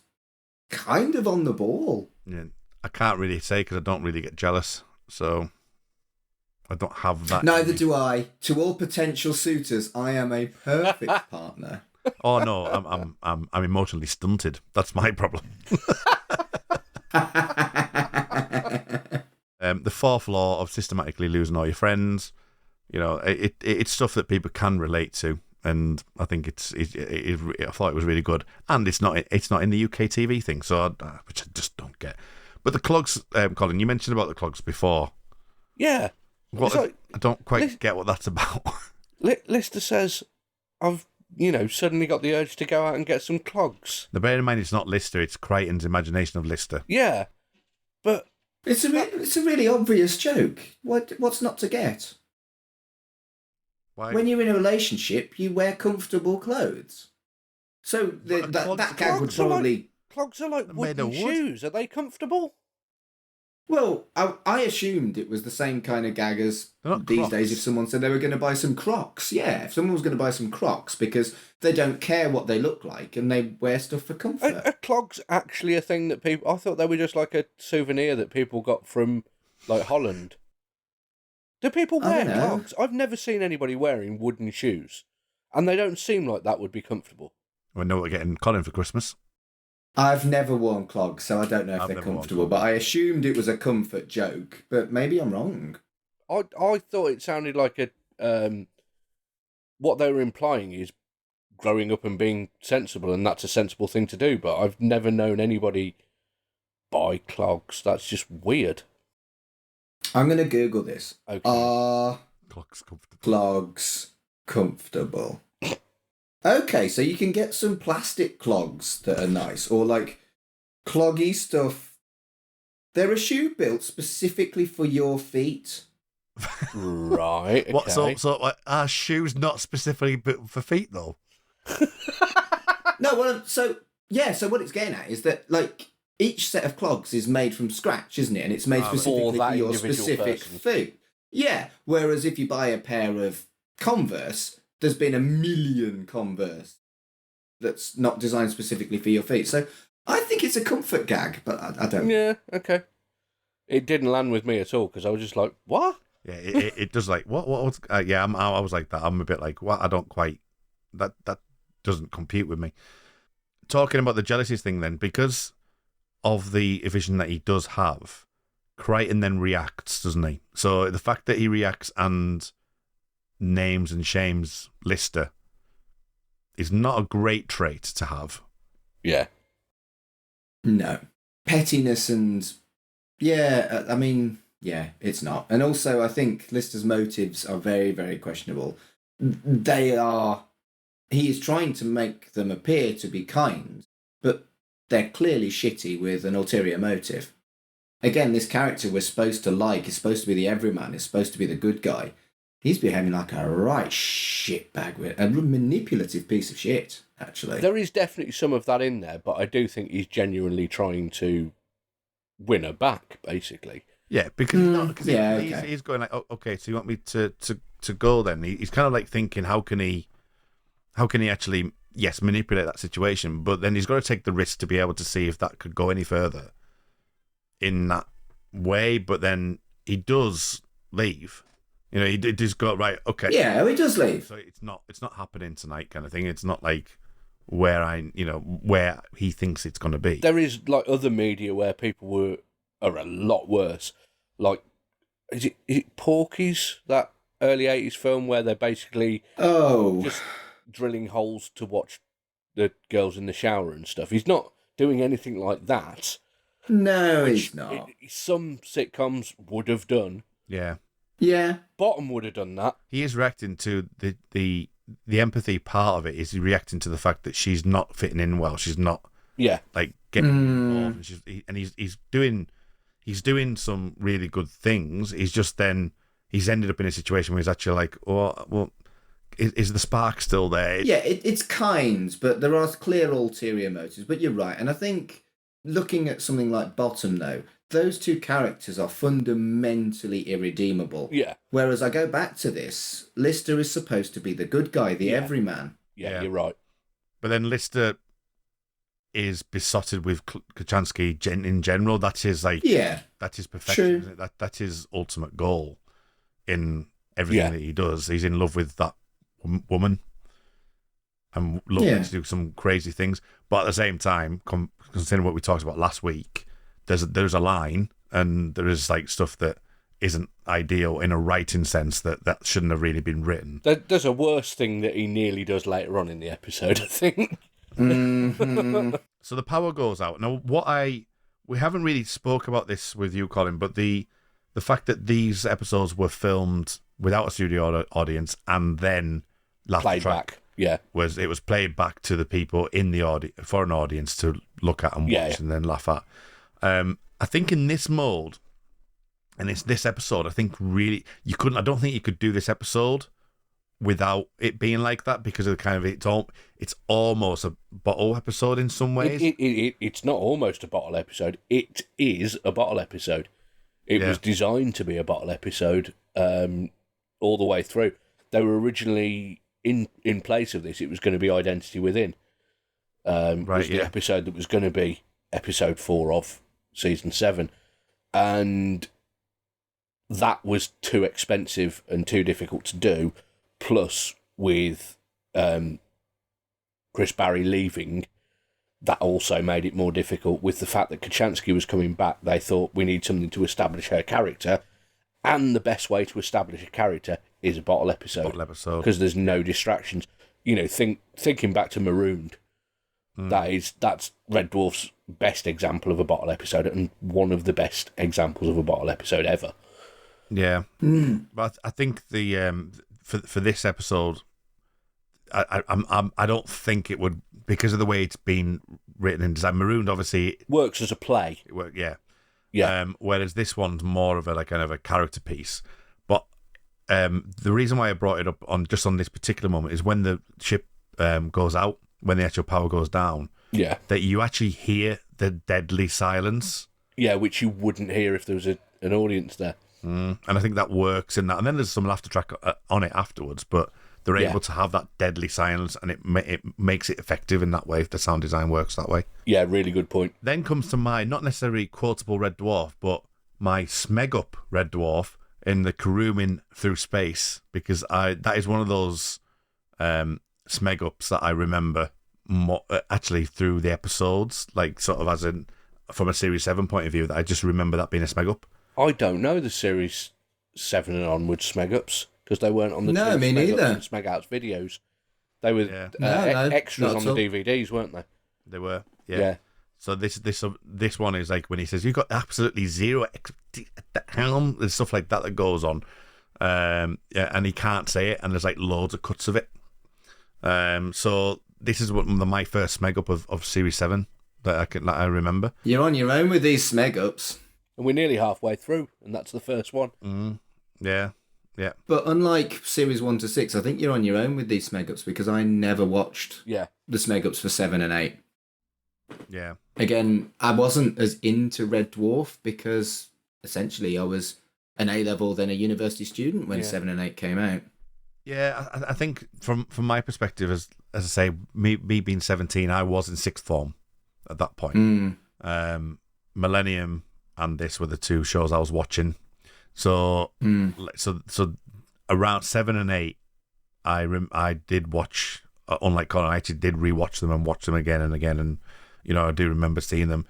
kind of on the ball. Yeah, I can't really say because I don't really get jealous, so I don't have that. Neither do I. To all potential suitors, I am a perfect partner. Oh no, I'm emotionally stunted. That's my problem. The fourth law of systematically losing all your friends, it's stuff that people can relate to. and I think I thought it was really good, and it's not in the UK TV thing, so which I just don't get. But the clogs, Colin, you mentioned about the clogs before. Yeah. I don't quite get what that's about. Lister says, I've, suddenly got the urge to go out and get some clogs. Now, bear in mind, it's not Lister, it's Crichton's imagination of Lister. Yeah, but... It's a really obvious joke. What's not to get? Why? When you're in a relationship, you wear comfortable clothes. So that gag would probably... Clogs are like wooden shoes. Are they comfortable? Well, I assumed it was the same kind of gag as these Crocs. days if someone said they were going to buy some Crocs. Yeah, if someone was going to buy some Crocs because they don't care what they look like and they wear stuff for comfort. Are clogs actually a thing that people... I thought they were just like a souvenir that people got from, like, Holland. Do people wear clogs? I've never seen anybody wearing wooden shoes. And they don't seem like that would be comfortable. We know what we're getting Colin for Christmas. I've never worn clogs, so I don't know if they're comfortable, but I assumed it was a comfort joke, but maybe I'm wrong. I thought it sounded like what they were implying is growing up and being sensible, and that's a sensible thing to do, but I've never known anybody buy clogs. That's just weird. I'm going to Google this. Okay. Are clogs comfortable? Okay, so you can get some plastic clogs that are nice, or like cloggy stuff. They're a shoe built specifically for your feet. Right. Okay. What? So are shoes not specifically built for feet though? No, well, so what it's getting at is that like each set of clogs is made from scratch, isn't it? And it's made specifically for your specific feet. Yeah. Whereas if you buy a pair of Converse, there's been a million Converse that's not designed specifically for your feet. So I think it's a comfort gag, but I don't. Yeah, okay. It didn't land with me at all because I was just like, what? Yeah, it does like, what? Yeah, I was like that. I'm a bit like, what? I don't quite, that doesn't compute with me. Talking about the jealousies thing then, because of the vision that he does have, Crichton then reacts, doesn't he? So the fact that he reacts and names and shames Lister is not a great trait to have. Yeah. No. Pettiness and... Yeah, I mean, yeah, it's not. And also, I think Lister's motives are very, very questionable. He is trying to make them appear to be kind, but they're clearly shitty with an ulterior motive. Again, this character we're supposed to like is supposed to be the everyman, is supposed to be the good guy. He's behaving like a right shitbag, a manipulative piece of shit, actually. There is definitely some of that in there, but I do think he's genuinely trying to win her back, basically. Yeah, because he's going like, oh, okay, so you want me to go then? He's kind of like thinking, how can he actually, yes, manipulate that situation, but then he's got to take the risk to be able to see if that could go any further in that way, but then he does leave. He does go, right, okay. Yeah, he does leave. So it's not happening tonight kind of thing. It's not like where where he thinks it's going to be. There is like other media where people are a lot worse. Like, is it Porky's, that early 80s film where they're basically just drilling holes to watch the girls in the shower and stuff? He's not doing anything like that. No, he's not. Some sitcoms would have done. Yeah. Yeah. Bottom would have done that. He is reacting to the empathy part of it. Is he reacting to the fact that she's not fitting in well? She's not like getting involved. And he's doing some really good things. He's ended up in a situation where he's actually like, oh, well, is the spark still there? Yeah, it's kind, but there are clear ulterior motives. But you're right. And I think looking at something like Bottom, though, those two characters are fundamentally irredeemable. Yeah. Whereas I go back to this, Lister is supposed to be the good guy, the everyman. Yeah, you're right. But then Lister is besotted with Kachansky in general. That's his that's his perfection. Isn't it? That's his ultimate goal in everything that he does. He's in love with that woman and looking to do some crazy things. But at the same time, considering what we talked about last week, there's a line, and there is like stuff that isn't ideal in a writing sense, that shouldn't have really been written. There's a worse thing that he nearly does later on in the episode, I think. Mm-hmm. So the power goes out. Now, we haven't really spoke about this with you, Colin, but the fact that these episodes were filmed without a studio audience and then Played back. Yeah. It was played back to the people in the for an audience to look at and watch and then laugh at. I think in this mold, and it's this episode, I think really I don't think you could do this episode without it being like that, because of the kind of it's almost a bottle episode in some ways. It's not almost a bottle episode. It is a bottle episode. It was designed to be a bottle episode all the way through. They were originally in place of this. It was going to be Identity Within. Was the episode that was going to be episode 4 of season 7, and that was too expensive and too difficult to do. Plus, with Chris Barry leaving, that also made it more difficult. With the fact that Kachansky was coming back, they thought we need something to establish her character, and the best way to establish a character is a bottle episode. Because there's no distractions. You know, thinking back to Marooned, that's Red Dwarf's best example of a bottle episode, and one of the best examples of a bottle episode ever. Yeah, but I think the for this episode, I don't think it would, because of the way it's been written and designed. Marooned obviously works as a play. Yeah. Whereas this one's more of a kind of a character piece. But the reason why I brought it up on this particular moment is when the ship goes out, when the actual power goes down. Yeah. That you actually hear the deadly silence. Yeah, which you wouldn't hear if there was an audience there. And I think that works in that. And then there's some laughter track on it afterwards, but they're able to have that deadly silence, and it makes it effective in that way. If the sound design works that way. Yeah, really good point. Then comes to my, not necessarily quotable Red Dwarf, but my smeg up Red Dwarf in the caroming through space, because that is one of those smeg ups that I remember actually through the episodes, like sort of as in from a Series 7 point of view, that I just remember that being a smeg up. I don't know the Series 7 and onwards smeg ups, because they weren't on the me neither. Smeg outs videos. They were extras on the DVDs, weren't they? They were, yeah. So this one is like when he says, "You've got absolutely zero at the helm," and stuff like that goes on, and he can't say it, and there's like loads of cuts of it. So this is my first smeg up of Series 7 that I remember. You're on your own with these smeg ups. And we're nearly halfway through, and that's the first one. Yeah. But unlike Series 1 to 6, I think you're on your own with these smeg ups, because I never watched the smeg ups for 7 and 8. Yeah. Again, I wasn't as into Red Dwarf because essentially I was an A-level, then a university student when 7 and 8 came out. Yeah, I think from my perspective, as I say, me being 17, I was in sixth form at that point. Millennium and this were the two shows I was watching. So around 7 and 8, I did watch. Unlike Colin, I actually did rewatch them and watch them again and again, and I do remember seeing them.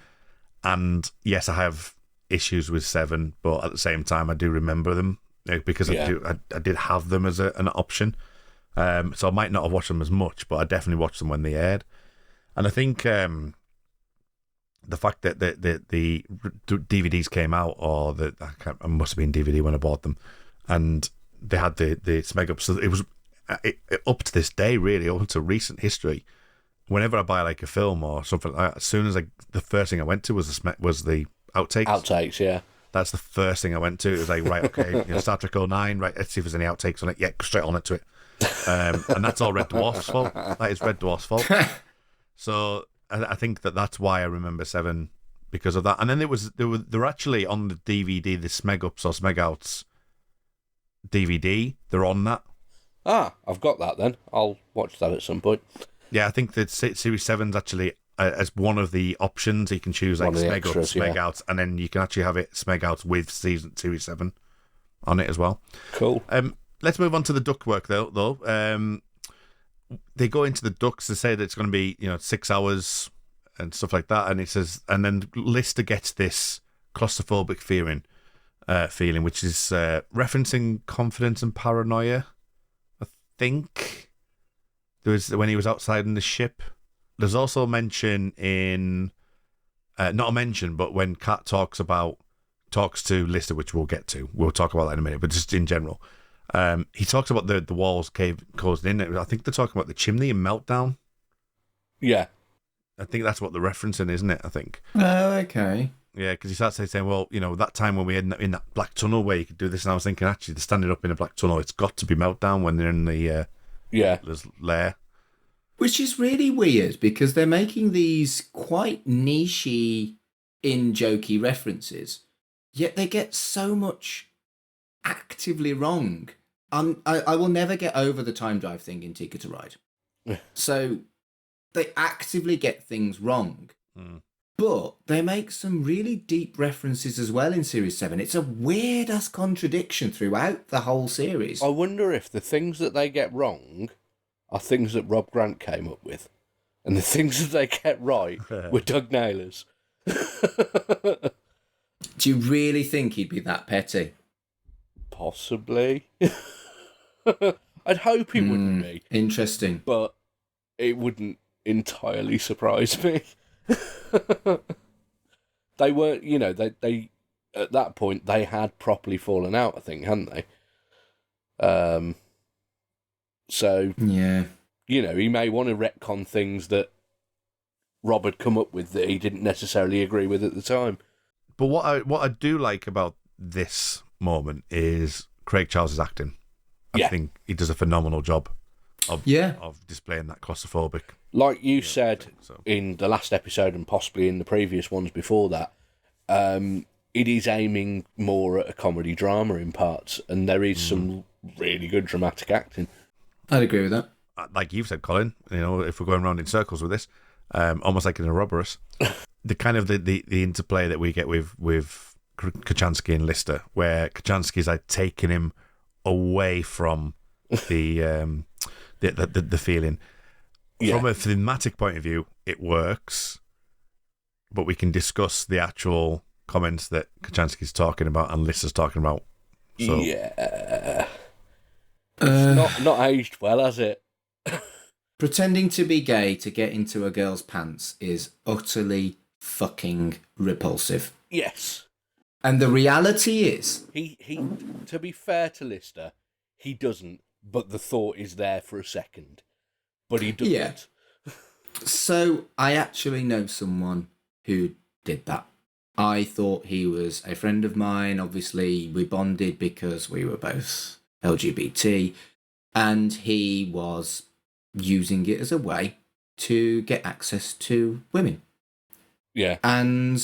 And yes, I have issues with 7, but at the same time, I do remember them because I did have them as an option. So I might not have watched them as much, but I definitely watched them when they aired. And I think the fact that the DVDs came out, or it must have been DVD when I bought them, and they had the smeg up. So it was up to this day, really, up to recent history. Whenever I buy like a film or something like that, as soon as the first thing I went to was the outtakes. Outtakes, yeah. That's the first thing I went to. It was like, right, okay, Star Trek 09, right, let's see if there's any outtakes on it. Yeah, go straight on it to it. And that's all Red Dwarf's fault. That is Red Dwarf's fault. So I think that's why I remember 7, because of that. And then they were actually on the DVD, the Smeg Ups or Smeg Outs DVD. They're on that. Ah, I've got that then. I'll watch that at some point. Yeah, I think that Series 7's actually as one of the options. You can choose like Smeg Ups, Smeg Outs, and then you can actually have it Smeg Outs with Series 7 on it as well. Cool. Let's move on to the duct work though. They go into the ducts to say that it's going to be 6 hours and stuff like that, and it says, and then Lister gets this claustrophobic feeling feeling, which is referencing confidence and paranoia. I think there was when he was outside in the ship. There's also a mention in, not a mention, but when Kat talks to Lister, which we'll get to. We'll talk about that in a minute, but just in general. He talks about the walls closed in. I think they're talking about the chimney and Meltdown. Yeah. I think that's what they're referencing, isn't it? I think. Oh, okay. Yeah, because he starts saying, well, that time when we had in that black tunnel where you could do this, and I was thinking, actually, they're standing up in a black tunnel. It's got to be Meltdown when they're in the lair. Which is really weird because they're making these quite nichey, in-jokey references, yet they get so much actively wrong. I will never get over the time drive thing in Ticket to Ride. So they actively get things wrong. But they make some really deep references as well in Series 7. It's a weird-ass contradiction throughout the whole series. I wonder if the things that they get wrong are things that Rob Grant came up with. And the things that they get right were Doug Naylor's. Do you really think he'd be that petty? Possibly. I'd hope he wouldn't be. Interesting. But it wouldn't entirely surprise me. They weren't, they at that point, they had properly fallen out, I think, hadn't they? So, yeah, he may want to retcon things that Rob had come up with that he didn't necessarily agree with at the time. But what I do like about this moment is Craig Charles' acting. I think he does a phenomenal job of displaying that claustrophobic. Like you said in the last episode and possibly in the previous ones before that, it is aiming more at a comedy drama in parts, and there is some really good dramatic acting. I'd agree with that. Like you've said, Colin, if we're going around in circles with this, almost like in Ouroboros, the kind of the interplay that we get with Kachansky and Lister, where Kachansky's like taking him away from the feeling. Yeah. From a thematic point of view, it works, but we can discuss the actual comments that Kachansky's talking about and Lister's talking about. So. Yeah. It's not aged well, has it? Pretending to be gay to get into a girl's pants is utterly fucking repulsive. Yes. And the reality is... He to be fair to Lister, he doesn't, but the thought is there for a second. But he doesn't. Yeah. So, I actually know someone who did that. I thought he was a friend of mine. Obviously, we bonded because we were both LGBT. And he was using it as a way to get access to women. Yeah. And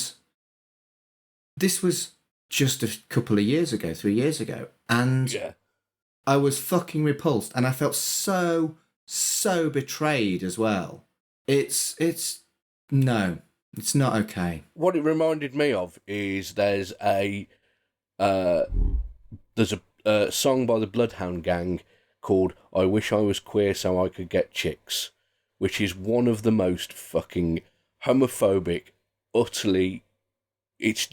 this was just a couple of years ago, 3 years ago. And I was fucking repulsed. And I felt so betrayed as well. It's not okay. What it reminded me of is there's a song by the Bloodhound Gang called I Wish I Was Queer So I Could Get Chicks, which is one of the most fucking homophobic, utterly... It's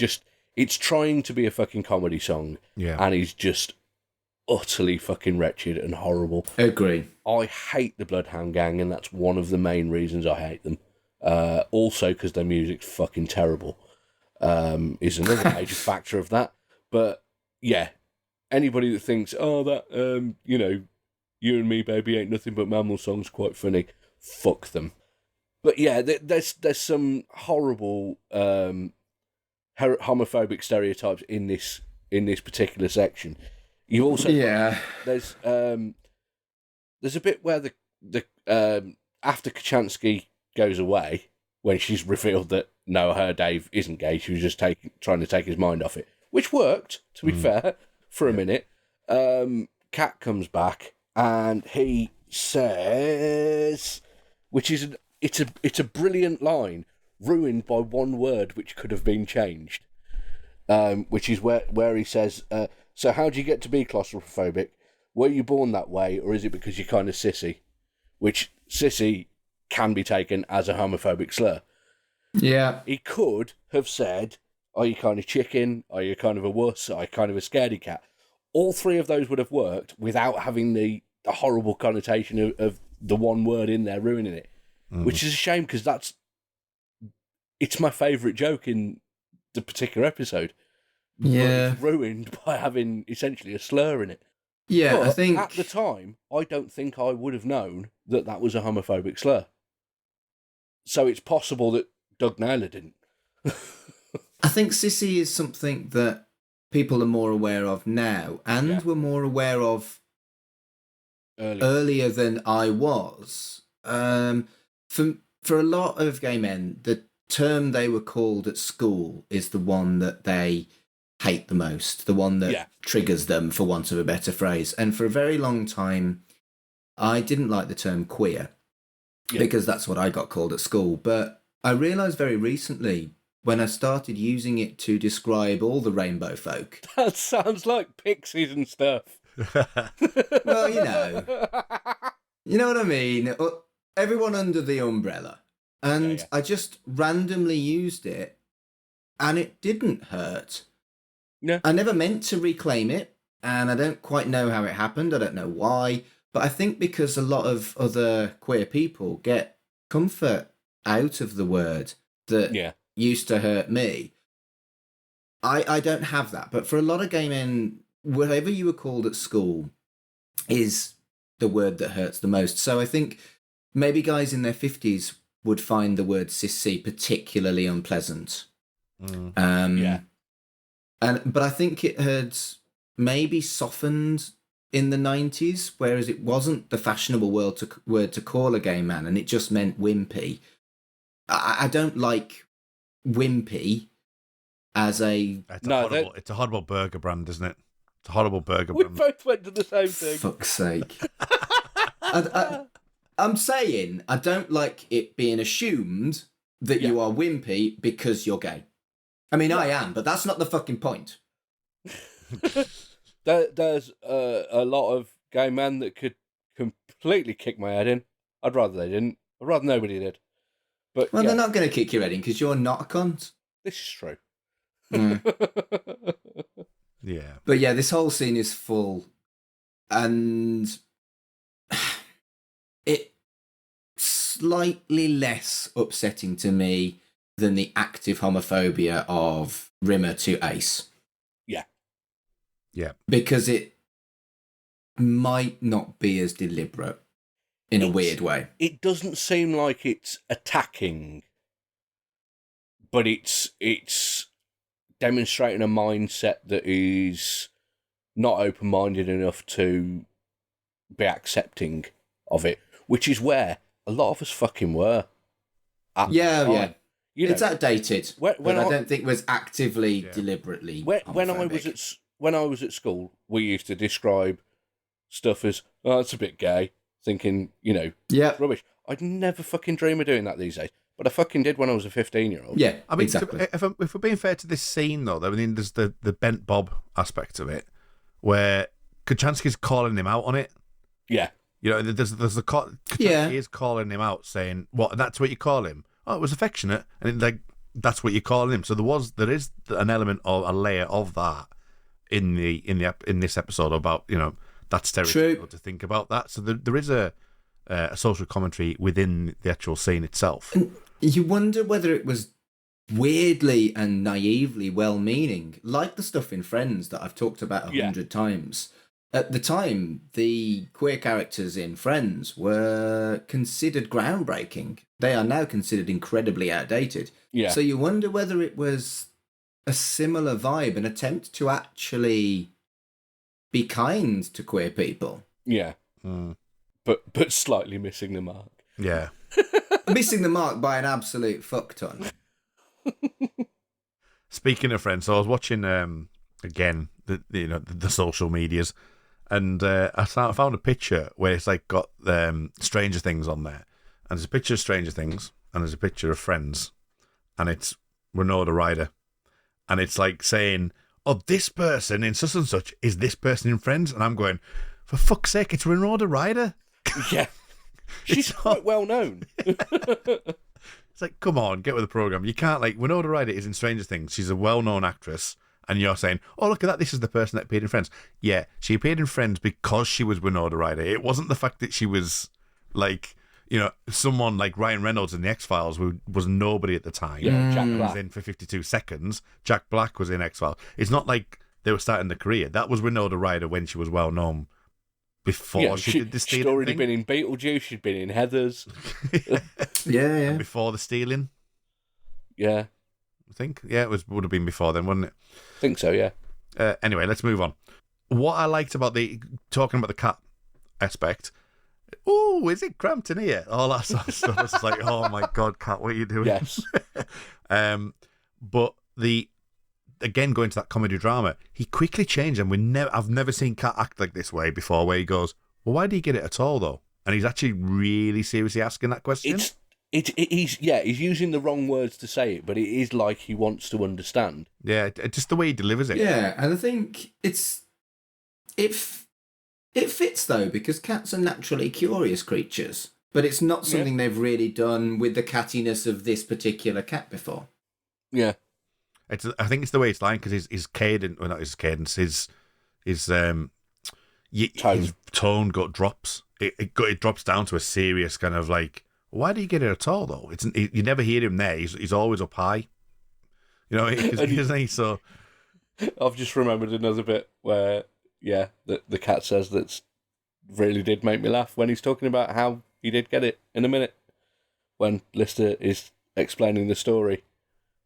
trying to be a fucking comedy song, and is just utterly fucking wretched and horrible. Agree. I hate the Bloodhound Gang, and that's one of the main reasons I hate them. Also, because their music's fucking terrible, is another major factor of that. But, yeah, anybody that thinks, You and Me, Baby Ain't Nothing But Mammal song's quite funny, fuck them. But, yeah, there's some horrible homophobic stereotypes in this particular section. You also there's a bit where the after Kachansky goes away, when she's revealed that no, her Dave isn't gay, she was just trying to take his mind off it, which worked, to be fair, for a minute. Kat comes back and he says, which is it's a brilliant line, ruined by one word which could have been changed, which is where he says, so how do you get to be claustrophobic? Were you born that way, or is it because you're kind of sissy? Which sissy can be taken as a homophobic slur. Yeah. He could have said, Are you kind of chicken? Are you kind of a wuss? Are you kind of a scaredy cat? All three of those would have worked without having the horrible connotation of the one word in there ruining it, which is a shame because it's my favourite joke in the particular episode. Yeah. But it's ruined by having essentially a slur in it. Yeah, But I think at the time, I don't think I would have known that was a homophobic slur. So it's possible that Doug Naylor didn't. I think sissy is something that people are more aware of now, and were more aware of earlier than I was. For a lot of gay men, the term they were called at school is the one that they hate the most, the one that triggers them, for want of a better phrase. And for a very long time, I didn't like the term queer because that's what I got called at school. But I realised very recently, when I started using it to describe all the rainbow folk. That sounds like pixies and stuff. Well, you know what I mean? Everyone under the umbrella. And I just randomly used it, and it didn't hurt. Yeah. I never meant to reclaim it, and I don't quite know how it happened. I don't know why. But I think because a lot of other queer people get comfort out of the word that used to hurt me. I don't have that. But for a lot of gay men, whatever you were called at school is the word that hurts the most. So I think maybe guys in their 50s would find the word sissy particularly unpleasant. But I think it had maybe softened in the 90s, whereas it wasn't the fashionable word to call a gay man, and it just meant wimpy. I don't like wimpy as a... It's a horrible burger brand, isn't it? It's a horrible burger brand. We both went to the same thing. Fuck's sake. I'm saying I don't like it being assumed that you are wimpy because you're gay. I mean, I am, but that's not the fucking point. There's a lot of gay men that could completely kick my head in. I'd rather they didn't. I'd rather nobody did. But they're not going to kick your head in because you're not a cunt. This is true. Yeah. But yeah, this whole scene is full, and it's slightly less upsetting to me than the active homophobia of Rimmer to Ace. Yeah. Because it might not be as deliberate in a weird way. It doesn't seem like it's attacking, but it's demonstrating a mindset that is not open-minded enough to be accepting of it, which is where a lot of us fucking were. Yeah. You know, it's outdated, when I don't think it was actively, deliberately When I was at school, we used to describe stuff as, oh, it's a bit gay, thinking, rubbish. I'd never fucking dream of doing that these days, but I fucking did when I was a 15-year-old. Yeah, I mean, exactly. If we're being fair to this scene, though, I mean, there's the bent Bob aspect of it, where Kachansky's calling him out on it. Yeah. There's the Kachansky is calling him out, saying, "What? That's what you call him? Oh, it was affectionate," and that's what you're calling him. So there is an element of a layer of that in this episode about that's stereotypical to think about that. So there is a social commentary within the actual scene itself. And you wonder whether it was weirdly and naively well-meaning, like the stuff in Friends that I've talked about 100 times. At the time, the queer characters in Friends were considered groundbreaking. They are now considered incredibly outdated. Yeah. So you wonder whether it was a similar vibe, an attempt to actually be kind to queer people. Yeah. But slightly missing the mark. Yeah. Missing the mark by an absolute fuck ton. Speaking of Friends, so I was watching again the social medias, and I found a picture where it's got Stranger Things on there, and there's a picture of Stranger Things, and there's a picture of Friends, and it's Winona Ryder, and it's saying, "Oh, this person in such and such is this person in Friends," and I'm going, for fuck's sake, it's Winona Ryder. Yeah, she's quite well known. It's like, come on, get with the program. You can't, like, Winona Ryder is in Stranger Things. She's a well-known actress, and you're saying, oh, look at that, this is the person that appeared in Friends. Yeah, she appeared in Friends because she was Winona Ryder. It wasn't the fact that she was, like, you know, someone like Ryan Reynolds in The X-Files, who was nobody at the time. Yeah, Jack was Black. in for 52 seconds. Jack Black was in X-Files. It's not like they were starting their career. That was Winona Ryder when she was well-known before she did the stealing She'd already thing. been in Beetlejuice. She'd been in Heathers. Yeah. Before the stealing, Yeah, I think. Yeah, it would have been before then, wouldn't it? I think so, yeah. Anyway, let's move on. What I liked about talking about the cat aspect, oh, is it cramped in here? All that sort of stuff. It's like, oh my God, cat, what are you doing? Yes. But again, going to that comedy drama, he quickly changed, and I've never seen Cat act like this way before, where he goes, well, why do you get it at all, though? And he's actually really seriously asking that question. He's using the wrong words to say it, but it is like he wants to understand. Yeah, just the way he delivers it. Yeah, and I think it fits though, because cats are naturally curious creatures, but it's not something they've really done with the cattiness of this particular cat before. Yeah. I think it's the way it's like, because his cadence, well, not his cadence, his tone drops. It drops down to a serious kind of like, why do you get it at all, though? You never hear him there. He's always up high. You know, isn't he? So I've just remembered another bit where, the cat says that really did make me laugh when he's talking about how he did get it in a minute, when Lister is explaining the story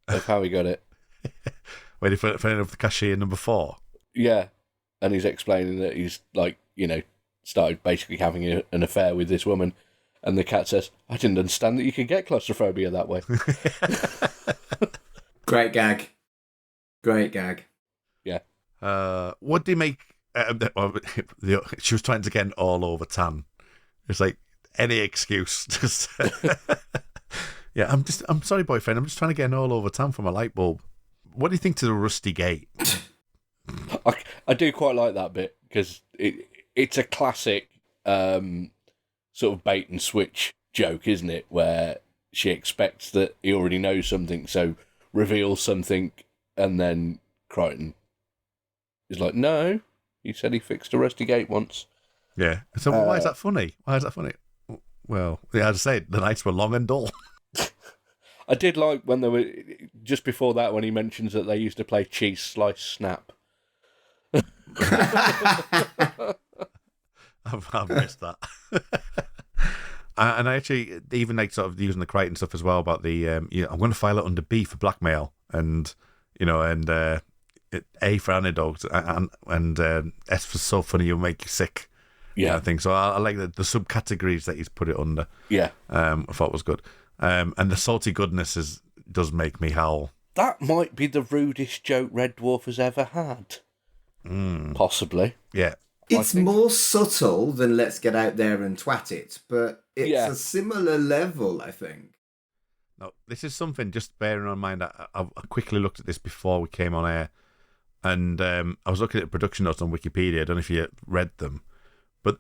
of how he got it. When he found up the cashier number 4. Yeah, and he's explaining that he's, like, you know, started basically having an affair with this woman, and the cat says, I didn't understand that you could get claustrophobia that way. Great gag. Yeah. What do you make... she was trying to get an all-over It's like, any excuse. Just yeah, I'm sorry, boyfriend. I'm just trying to get an all-over tan for my light bulb. What do you think to the rusty gate? I do quite like that bit, because it's a classic sort of bait and switch joke, isn't it? Where she expects that he already knows something, so reveals something, and then Crichton is like, no, he said he fixed a rusty gate once. Yeah. So why is that funny? Well, as I said, the nights were long and dull. I did like when they were, just before that, when he mentions that they used to play cheese slice snap. I've missed that. And I actually, even like sort of using the Crichton stuff as well about the, I'm going to file it under B for blackmail, and, and A for antidote, and S for so funny you'll make you sick. Yeah. I think so. I like the subcategories that he's put it under. Yeah. I thought was good. And the salty goodness does make me howl. That might be the rudest joke Red Dwarf has ever had. Possibly. Yeah. It's more subtle than let's get out there and twat it, but it's a similar level, I think. No, this is something, just bearing in mind, I quickly looked at this before we came on air, and I was looking at production notes on Wikipedia. I don't know if you read them, but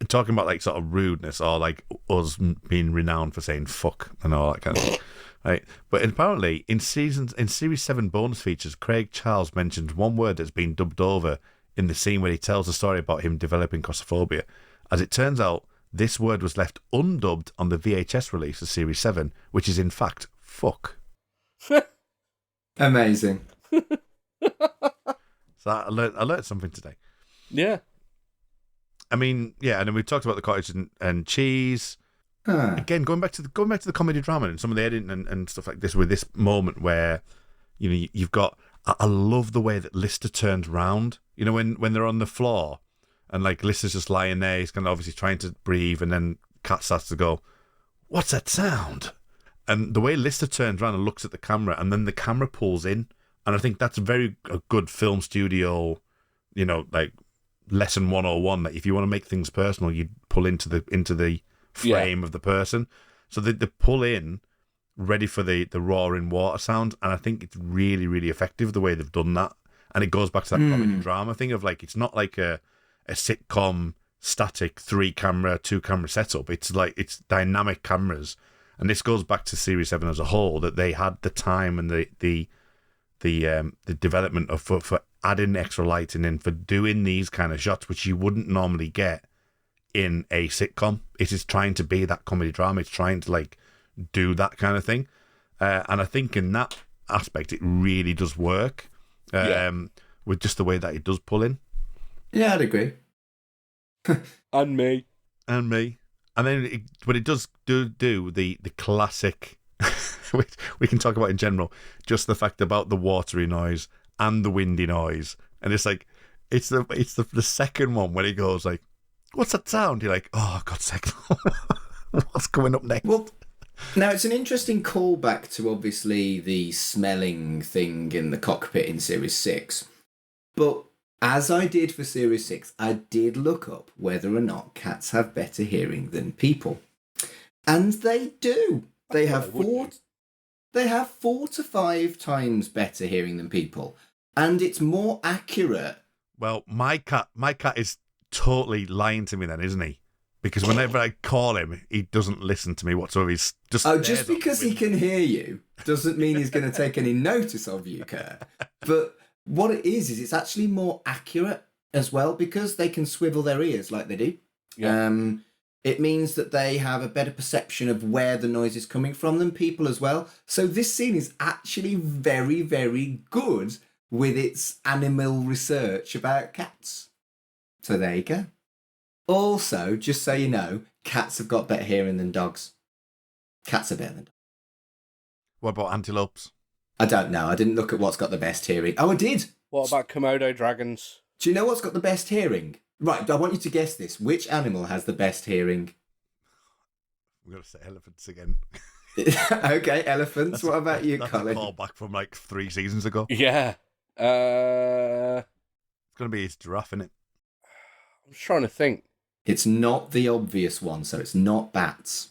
talking about like sort of rudeness, or like us being renowned for saying fuck and all that kind of thing. Right. But apparently in Series 7 bonus features, Craig Charles mentions one word that's been dubbed over in the scene where he tells the story about him developing claustrophobia. As it turns out, this word was left undubbed on the VHS release of Series 7, which is in fact fuck. Amazing. So I learned something today. Yeah. I mean, yeah, and then we talked about the cottage and cheese. Again, going back to the comedy drama and some of the editing and stuff like this, with this moment where, you've got. I love the way that Lister turns round. When they're on the floor, and like Lister's just lying there, he's kind of obviously trying to breathe, and then Kat starts to go, "What's that sound?" And the way Lister turns around and looks at the camera, and then the camera pulls in, and I think that's a good film studio, like lesson 101. That if you want to make things personal, you pull into the frame of the person, so they pull in, ready for the roaring water sound, and I think it's really, really effective the way they've done that. And it goes back to that comedy drama thing of like, it's not like a sitcom static 3-camera, 2-camera setup. It's like, it's dynamic cameras, and this goes back to Series 7 as a whole, that they had the time and the development of for adding extra lighting in, for doing these kind of shots, which you wouldn't normally get in a sitcom. It is trying to be that comedy drama. It's trying to like do that kind of thing. And I think in that aspect, it really does work with just the way that it does pull in. Yeah, I'd agree. And me. And me. And then, but it does do the classic, which we can talk about in general, just the fact about the watery noise and the windy noise. And it's like, it's the second one when he goes like, what's that sound? You're like, oh, God's sake, what's coming up next? Well, now it's an interesting callback to obviously the smelling thing in the cockpit in Series 6. But as I did for Series 6, I did look up whether or not cats have better hearing than people. And they do. They have 4 to 5 times better hearing than people. And it's more accurate. Well, my cat is totally lying to me then, isn't he? Because whenever I call him, he doesn't listen to me whatsoever. He's just because he can hear you doesn't mean he's going to take any notice of you, Kurt. But what it is it's actually more accurate as well, because they can swivel their ears like they do. Yeah. It means that they have a better perception of where the noise is coming from than people as well. So this scene is actually very, very good with its animal research about cats. So there you go. Also, just so you know, cats have got better hearing than dogs. Cats are better than dogs. What about antelopes? I don't know. I didn't look at what's got the best hearing. Oh, I did. What about Komodo dragons? Do you know what's got the best hearing? Right, I want you to guess this. Which animal has the best hearing? We're going to say elephants again. Okay, elephants. What about you, that's Colin? a call back from like 3 seasons ago. Yeah. It's going to be his giraffe, innit? I'm just trying to think. It's not the obvious one, so it's not bats.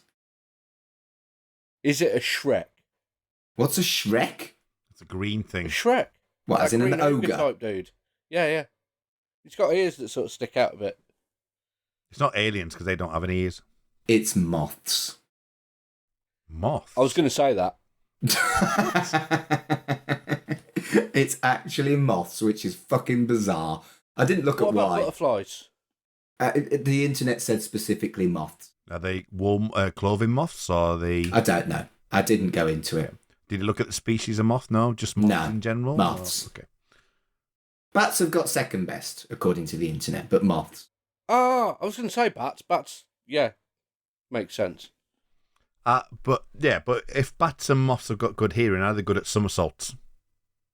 Is it a Shrek? What's a Shrek? It's a green thing. A Shrek? What, as in an green ogre? type dude. Yeah. He's got ears that sort of stick out a bit. It's not aliens because they don't have any ears. It's moths. Moth? I was going to say that. It's actually moths, which is fucking bizarre. I didn't look What at about why. butterflies? The internet said specifically moths. Are they warm clothing moths or are they... I don't know. I didn't go into it. Did you look at the species of moth? No, just moths No, in general? moths. Oh, okay. Bats have got second best, according to the internet, but moths. I was going to say bats. Bats, yeah, makes sense. But if bats and moths have got good hearing, are they good at somersaults?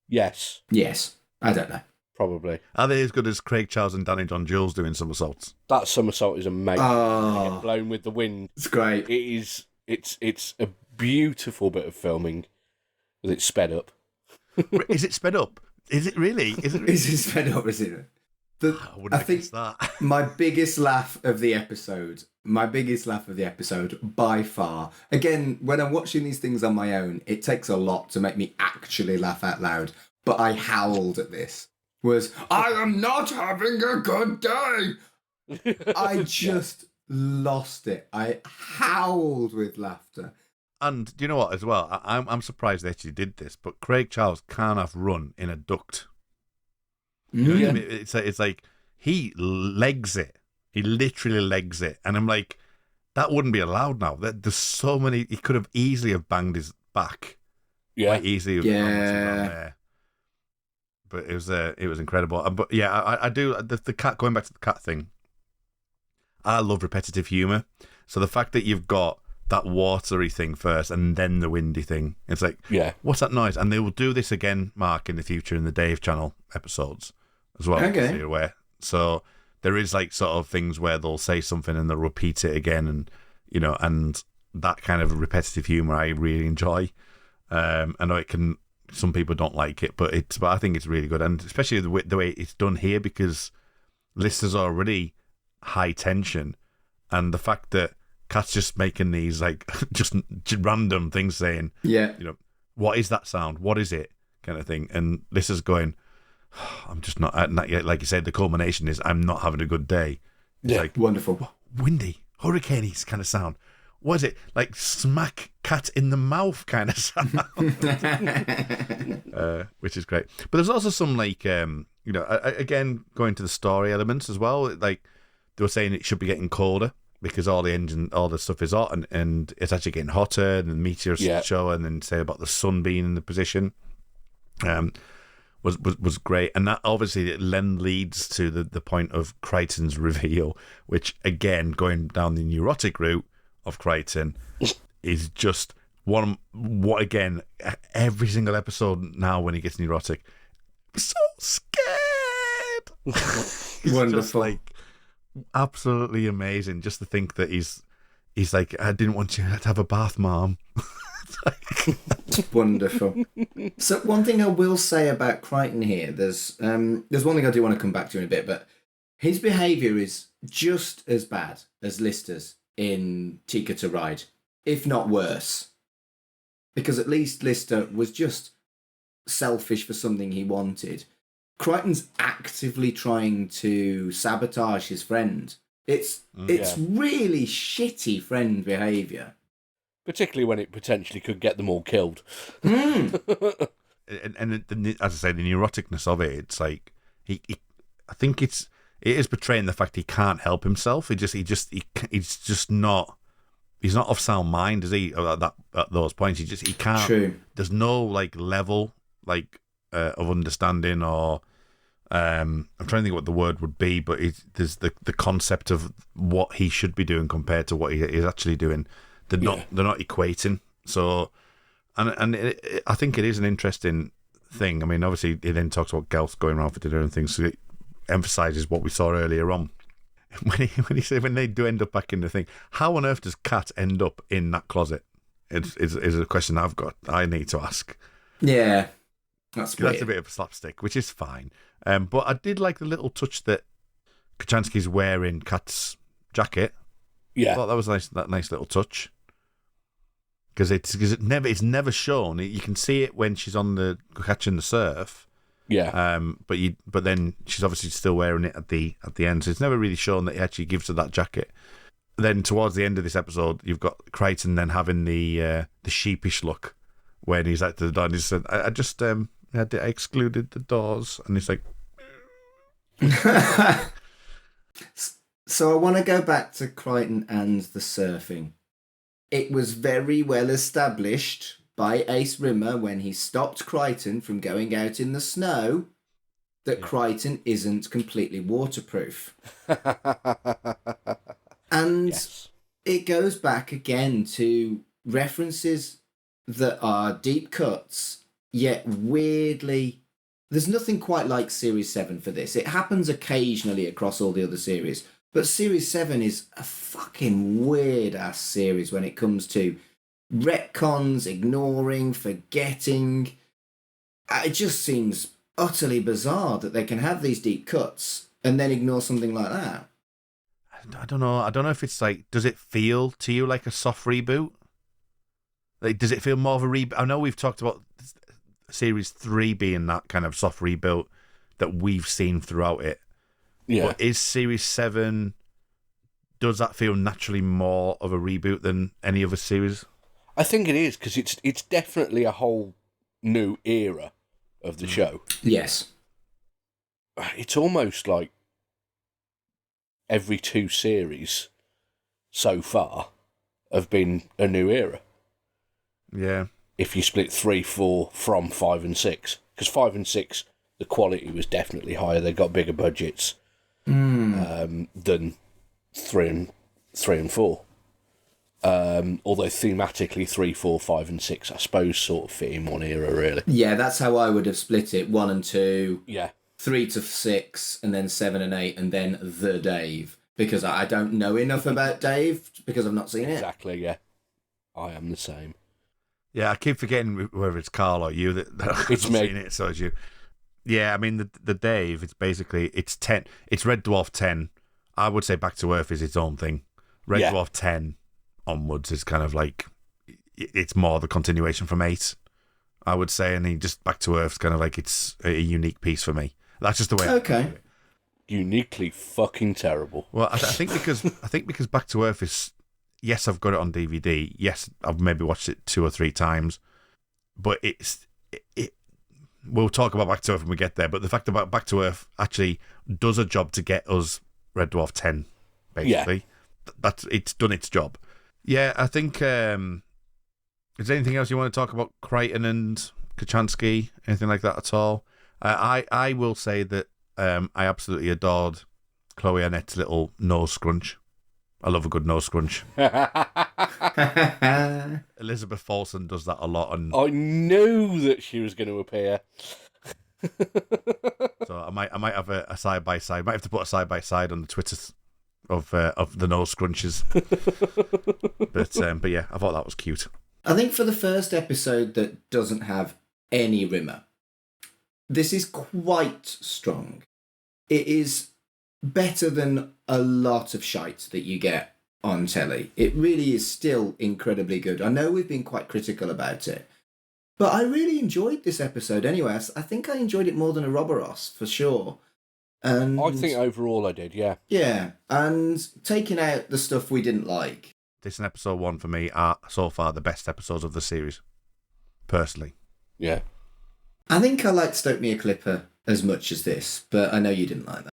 Yes, Yes. I don't know. probably. Are they as good as Craig Charles and Danny John Jules doing somersaults? That somersault is amazing. They Oh, get blown with the wind. it's great. It is. It's a beautiful bit of filming with it sped up. Is it sped up? Is it really? Is it really? Is it fed up, isn't it? I wouldn't have guessed that. My biggest laugh of the episode by far. Again, when I'm watching these things on my own, it takes a lot to make me actually laugh out loud. But I howled at this. Was, I am not having a good day. I just lost it. I howled with laughter. And do you know what? As well, I'm surprised they actually did this. But Craig Charles can't have run in a duct. You know what I mean? It's like he legs it. He literally legs it, and I'm like, that wouldn't be allowed now. There's so many. He could have easily have banged his back. Yeah, Quite easily. Yeah. But it was incredible. But yeah, I do the cat. Going back to the cat thing, I love repetitive humor. So the fact that you've got that watery thing first and then the windy thing, it's like, yeah. what's that noise? And they will do this again, Mark, in the future in the Dave Channel episodes as well. Okay. So you're aware. So there is like sort of things where they'll say something and they'll repeat it again, and and that kind of repetitive humor I really enjoy. I know it can. Some people don't like it, but I think it's really good, and especially the way it's done here, because listeners are already high tension, and the fact that Kat's just making these like just random things, saying, Yeah. what is that sound? What is it? Kind of thing, and listeners going, I'm just not yet. Like you said, the culmination is I'm not having a good day. It's like Wonderful. windy, hurricaney kind of sound. what is it, like smack cat in the mouth kind of sound, which is great. But there's also some like, again, going to the story elements as well. Like they were saying it should be getting colder because all the stuff is hot and it's actually getting hotter, and the meteors show, and then say about the sun being in the position. Was great, and that obviously then leads to the point of Crichton's reveal, which again, going down the neurotic route of Crichton, is just what again, every single episode now when he gets neurotic, I'm so scared. It's Wonderful. just like absolutely amazing just to think that he's like, I didn't want you to have a bath, Mom. Wonderful. So one thing I will say about Crichton here, there's one thing I do want to come back to in a bit, but his behaviour is just as bad as Lister's in Tika to Ride, if not worse. Because at least Lister was just selfish for something he wanted. Crichton's actively trying to sabotage his friend. It's really shitty friend behaviour. Particularly when it potentially could get them all killed. And as I say, the neuroticness of it, it's like I think it is portraying the fact he can't help himself. He's not of sound mind, is he? At those points, he can't. True. There's no like level of understanding, or I'm trying to think what the word would be, but there's the concept of what he should be doing compared to what he is actually doing. They're not equating. So, I think it is an interesting thing. I mean, obviously, he then talks about Gelth going around for dinner and things, so it emphasises what we saw earlier on. When they do end up back in the thing, how on earth does Kat end up in that closet? Is a question I need to ask. Yeah, that's weird. That's a bit of a slapstick, which is fine. But I did like the little touch that Kachansky's wearing Kat's jacket. Yeah, I thought that was that nice little touch. Because it's never shown. You can see it when she's on catching the surf. Yeah. But then she's obviously still wearing it at the end, so it's never really shown that he actually gives her that jacket. Then towards the end of this episode, you've got Crichton then having the sheepish look when he's at the door and he said, I excluded the doors, and he's like. So I want to go back to Crichton and the surfing. It was very well established by Ace Rimmer when he stopped Crichton from going out in the snow that Crichton isn't completely waterproof. And it goes back again to references that are deep cuts, yet weirdly, there's nothing quite like Series 7 for this. It happens occasionally across all the other series, but Series 7 is a fucking weird-ass series when it comes to retcons, ignoring, forgetting. It just seems utterly bizarre that they can have these deep cuts and then ignore something like that. I don't know. I don't know if it's like, does it feel to you like a soft reboot? Like, does it feel more of a reboot? I know we've talked about Series 3 being that kind of soft rebuild that we've seen throughout it. Yeah. But is Series 7, does that feel naturally more of a reboot than any other series? I think it is, because it's definitely a whole new era of the show. Yes. It's almost like every 2 series so far have been a new era. Yeah. If you split 3, 4 from 5 and 6. Because 5 and 6, the quality was definitely higher. They got bigger budgets than 3 and 4. Although thematically 3, 4, 5 and 6, I suppose, sort of fit in one era, really. Yeah, that's how I would have split it. 1 and 2. Yeah. 3 to 6, and then 7 and 8, and then the Dave. Because I don't know enough about Dave, because I've not seen it. Exactly, yeah. I am the same. Yeah, I keep forgetting whether it's Carl or you that it's me. Seen it, so it's you. Yeah, I mean the Dave. It's basically it's 10. It's Red Dwarf 10. I would say Back to Earth is its own thing. Red Dwarf 10 onwards is kind of like it's more the continuation from 8. I would say, and just Back to Earth is kind of like it's a unique piece for me. That's just the way. Okay. I do it. Uniquely fucking terrible. Well, I think because Back to Earth is yes, I've got it on DVD. Yes, I've maybe watched it 2 or 3 times. But we'll talk about Back to Earth when we get there. But the fact about Back to Earth actually does a job to get us Red Dwarf 10, basically. Yeah. It's done its job. Yeah, I think... is there anything else you want to talk about Crichton and Kachansky? Anything like that at all? I will say that I absolutely adored Chloe Annette's little nose scrunch. I love a good nose scrunch. Elizabeth Olsen does that a lot. And I knew that she was going to appear. So I might have a side by side. Might have to put a side by side on the Twitter of the nose scrunches. but yeah, I thought that was cute. I think for the first episode that doesn't have any Rimmer, this is quite strong. It is better than a lot of shite that you get on telly. It really is still incredibly good. I know we've been quite critical about it, but I really enjoyed this episode anyway. I think I enjoyed it more than a Roboros, for sure. And I think overall I did, yeah. Yeah, and taking out the stuff we didn't like. This and episode 1 for me are so far the best episodes of the series, personally. Yeah. I think I liked Stoke Me a Clipper as much as this, but I know you didn't like that.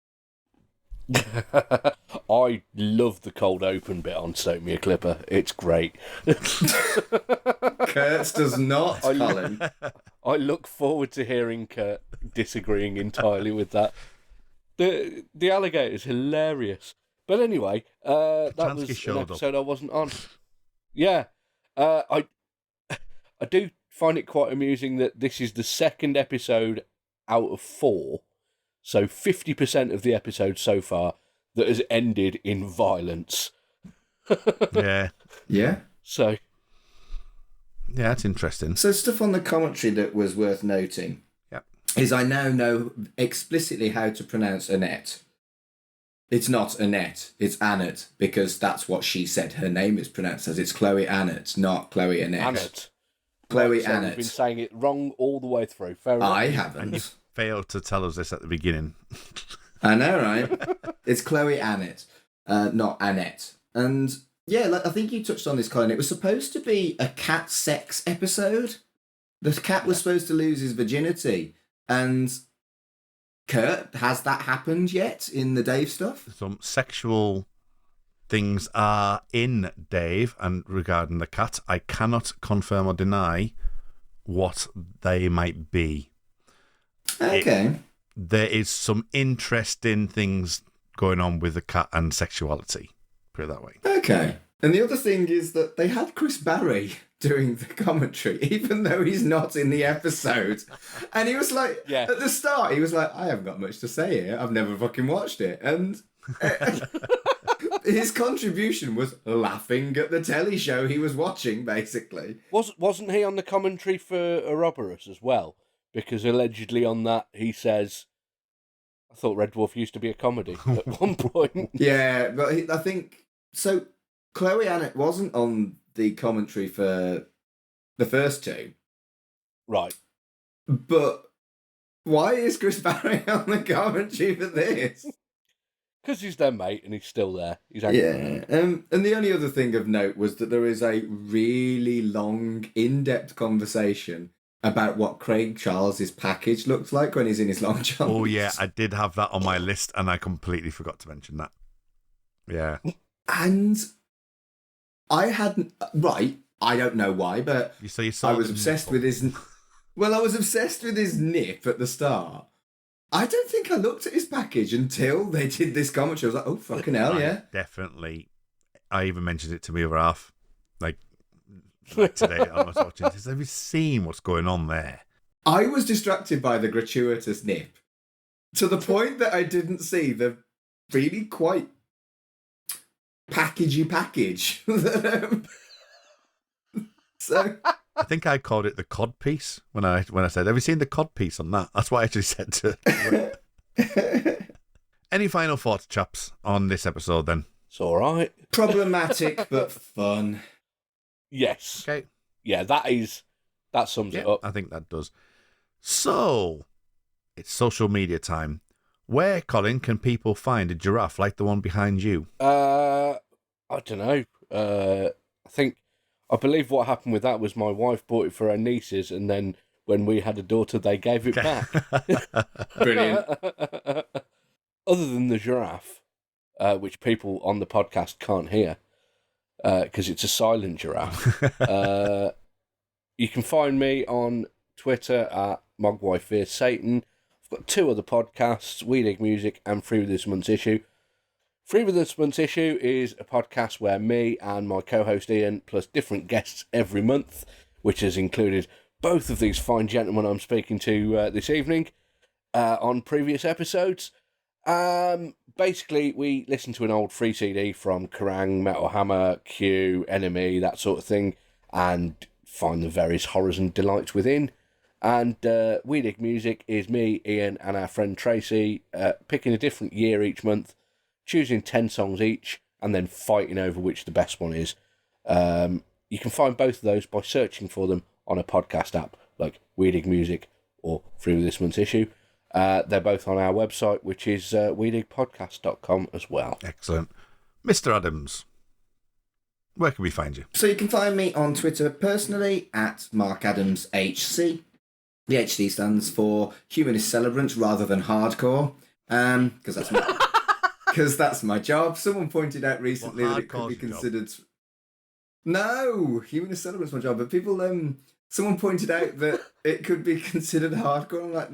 I love the cold open bit on Stoke Me a Clipper. It's great. Kurtz does not, Colin. I look forward to hearing Kurt disagreeing entirely with that. The alligator's hilarious. But anyway, that was an episode I wasn't on. Yeah. I do find it quite amusing that this is the second episode out of 4. So 50% of the episode so far that has ended in violence. Yeah. Yeah. So. Yeah, that's interesting. So stuff on the commentary that was worth noting is I now know explicitly how to pronounce Annette. It's not Annette, it's Annette, because that's what she said her name is pronounced as. It's Chloe Annette, not Chloe Annette. Annette. Chloe so Annette. You've been saying it wrong all the way through. Fair enough. I haven't. And you failed to tell us this at the beginning. I know, right? It's Chloe Annette, not Annette. And yeah, I think you touched on this, Colin. It was supposed to be a cat sex episode. The cat was supposed to lose his virginity. And Kurt, has that happened yet in the Dave stuff? Some sexual things are in Dave, and regarding the cat, I cannot confirm or deny what they might be. Okay. There is some interesting things going on with the cat and sexuality. Put it that way. Okay. And the other thing is that they had Chris Barry doing the commentary, even though he's not in the episode. And he was like, at the start, he was like, I haven't got much to say here. I've never fucking watched it. And his contribution was laughing at the telly show he was watching, basically. Wasn't he on the commentary for Ouroboros as well? Because allegedly on that, he says, I thought Red Dwarf used to be a comedy at one point. Yeah, but I think... So, Chloe Annette wasn't on the commentary for the first 2. Right. But why is Chris Barry on the commentary for this? Because he's their mate and he's still there. He's angry. And the only other thing of note was that there is a really long, in-depth conversation about what Craig Charles's package looks like when he's in his long johns. Oh, yeah, I did have that on my list, and I completely forgot to mention that. Yeah. And I hadn't... Right, I don't know why, but I was obsessed with his... Well, I was obsessed with his nip at the start. I don't think I looked at his package until they did this commentary. I was like, oh, fucking hell, yeah. Definitely. I even mentioned it to my other half. Like today, I was watching this. Have you seen what's going on there? I was distracted by the gratuitous nip to the point that I didn't see the really quite packagey package. So... I think I called it the cod piece when I said, have you seen the cod piece on that? That's what I actually said to Any final thoughts, chaps, on this episode then? It's all right. Problematic, but fun. Yes. Okay. Yeah, that sums it up. I think that does. So, it's social media time. Where, Colin, can people find a giraffe like the one behind you? I don't know. I believe what happened with that was my wife bought it for her nieces, and then when we had a daughter, they gave it back. Brilliant. Other than the giraffe, which people on the podcast can't hear, because it's a silent giraffe. You can find me on Twitter at MogWifeFearsSatan. I've got 2 other podcasts, We Dig Music and Free With This Month's Issue. Free With This Month's Issue is a podcast where me and my co-host Ian, plus different guests every month, which has included both of these fine gentlemen I'm speaking to this evening on previous episodes. Basically, we listen to an old free CD from Kerrang, Metal Hammer, Q, Enemy, that sort of thing, and find the various horrors and delights within. And We Dig Music is me, Ian, and our friend Tracy picking a different year each month, choosing 10 songs each, and then fighting over which the best one is. You can find both of those by searching for them on a podcast app, like We Dig Music or Free With This Month's Issue. They're both on our website, which is wedigpodcast.com as well. Excellent. Mr. Adams, where can we find you? So you can find me on Twitter personally at MarkAdamsHC. The HD stands for Humanist Celebrant rather than Hardcore, because that's my job. Someone pointed out recently that it could be considered. No, Humanist Celebrant's my job, but people someone pointed out that it could be considered hardcore. I'm like,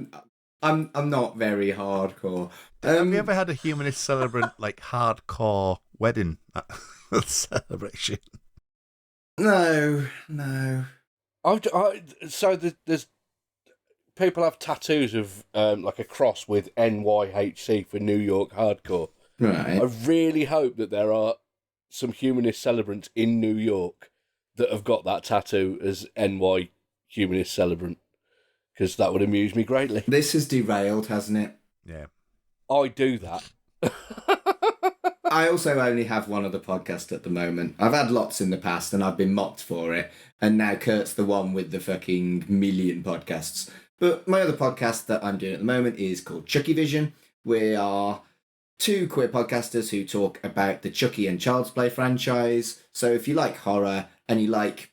I'm not very hardcore. Have you ever had a Humanist Celebrant like hardcore wedding celebration? No. So there's people have tattoos of like a cross with NYHC for New York Hardcore. Right. I really hope that there are some Humanist Celebrants in New York that have got that tattoo as NY Humanist Celebrant, because that would amuse me greatly. This has derailed, hasn't it? Yeah. I do that. I also only have one other podcast at the moment. I've had lots in the past and I've been mocked for it. And now Kurt's the one with the fucking million podcasts. But my other podcast that I'm doing at the moment is called Chucky Vision. We are 2 queer podcasters who talk about the Chucky and Child's Play franchise. So if you like horror and you like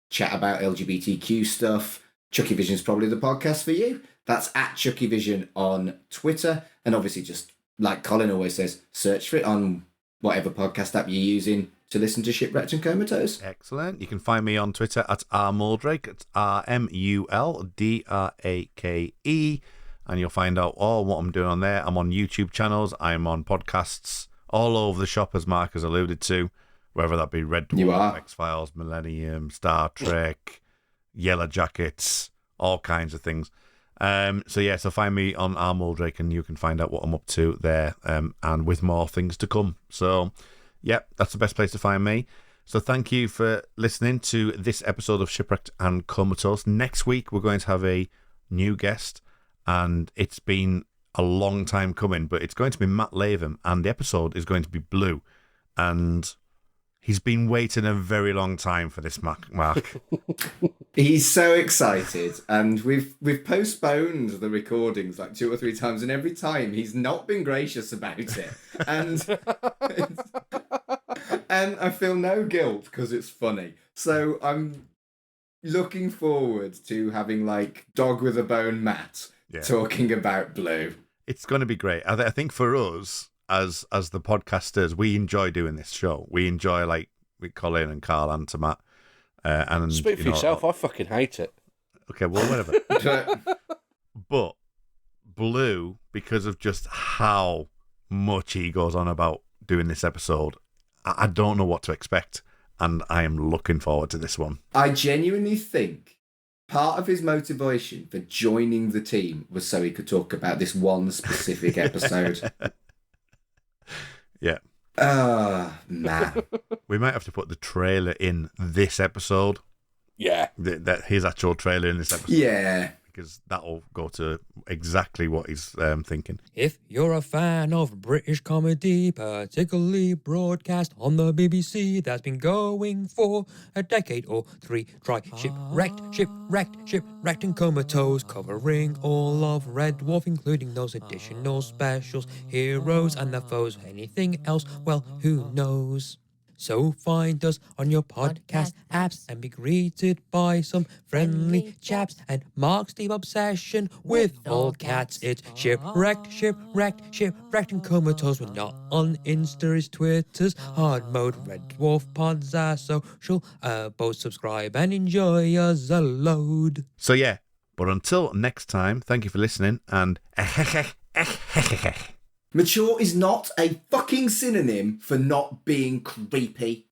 chat about LGBTQ stuff, Chucky Vision is probably the podcast for you. That's at Chucky Vision on Twitter. And obviously, just like Colin always says, search for it on whatever podcast app you're using to listen to Shipwrecked and Comatose. Excellent. You can find me on Twitter at rmuldrake. It's RMULDRAKE. And you'll find out all what I'm doing on there. I'm on YouTube channels. I'm on podcasts all over the shop, as Mark has alluded to, whether that be Red Dwarf, X-Files, Millennium, Star Trek, Yellow Jackets, all kinds of things. So find me on rmuldrake and you can find out what I'm up to there, and with more things to come. So, that's the best place to find me. So thank you for listening to this episode of Shipwrecked and Comatose. Next week, we're going to have a new guest. And it's been a long time coming, but it's going to be Matt Latham, and the episode is going to be Blue. And he's been waiting a very long time for this, Mark. He's so excited, and we've postponed the recordings like 2 or 3 times, and every time he's not been gracious about it. And I feel no guilt because it's funny. So I'm looking forward to having like Dog with a Bone Matt talking about Blue. It's going to be great. I think for us, as the podcasters, we enjoy doing this show. We enjoy, like, with Colin and Carl and to Matt. And speak for yourself. I fucking hate it. Okay, well, whatever. But Blue, because of just how much he goes on about doing this episode, I don't know what to expect, and I am looking forward to this one. I genuinely think part of his motivation for joining the team was so he could talk about this one specific episode. Yeah. Man. We might have to put the trailer in this episode. Yeah. His actual trailer in this episode. Yeah. Because that'll go to exactly what he's thinking. If you're a fan of British comedy, particularly broadcast on the BBC, that's been going for a decade or 3, try Shipwrecked and Comatose, covering all of Red Dwarf, including those additional specials, heroes and their foes. Anything else, well, who knows? So find us on your podcast apps and be greeted by some friendly chaps. And Mark's deep obsession with all cats. It's shipwrecked, and comatose. We're not on Insta, is Twitter's hard mode. Red Dwarf Pods are social. Both subscribe and enjoy us a load. So yeah, but until next time, thank you for listening and Mature is not a fucking synonym for not being creepy.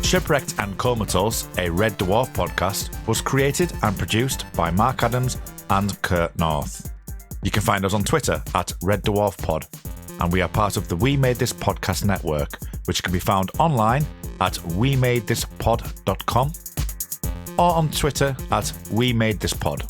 Shipwrecked and Comatose, a Red Dwarf podcast, was created and produced by Mark Adams and Kurt North. You can find us on Twitter at Red Dwarf Pod, and we are part of the We Made This Podcast network, which can be found online at wemadethispod.com or on Twitter at We Made This Pod.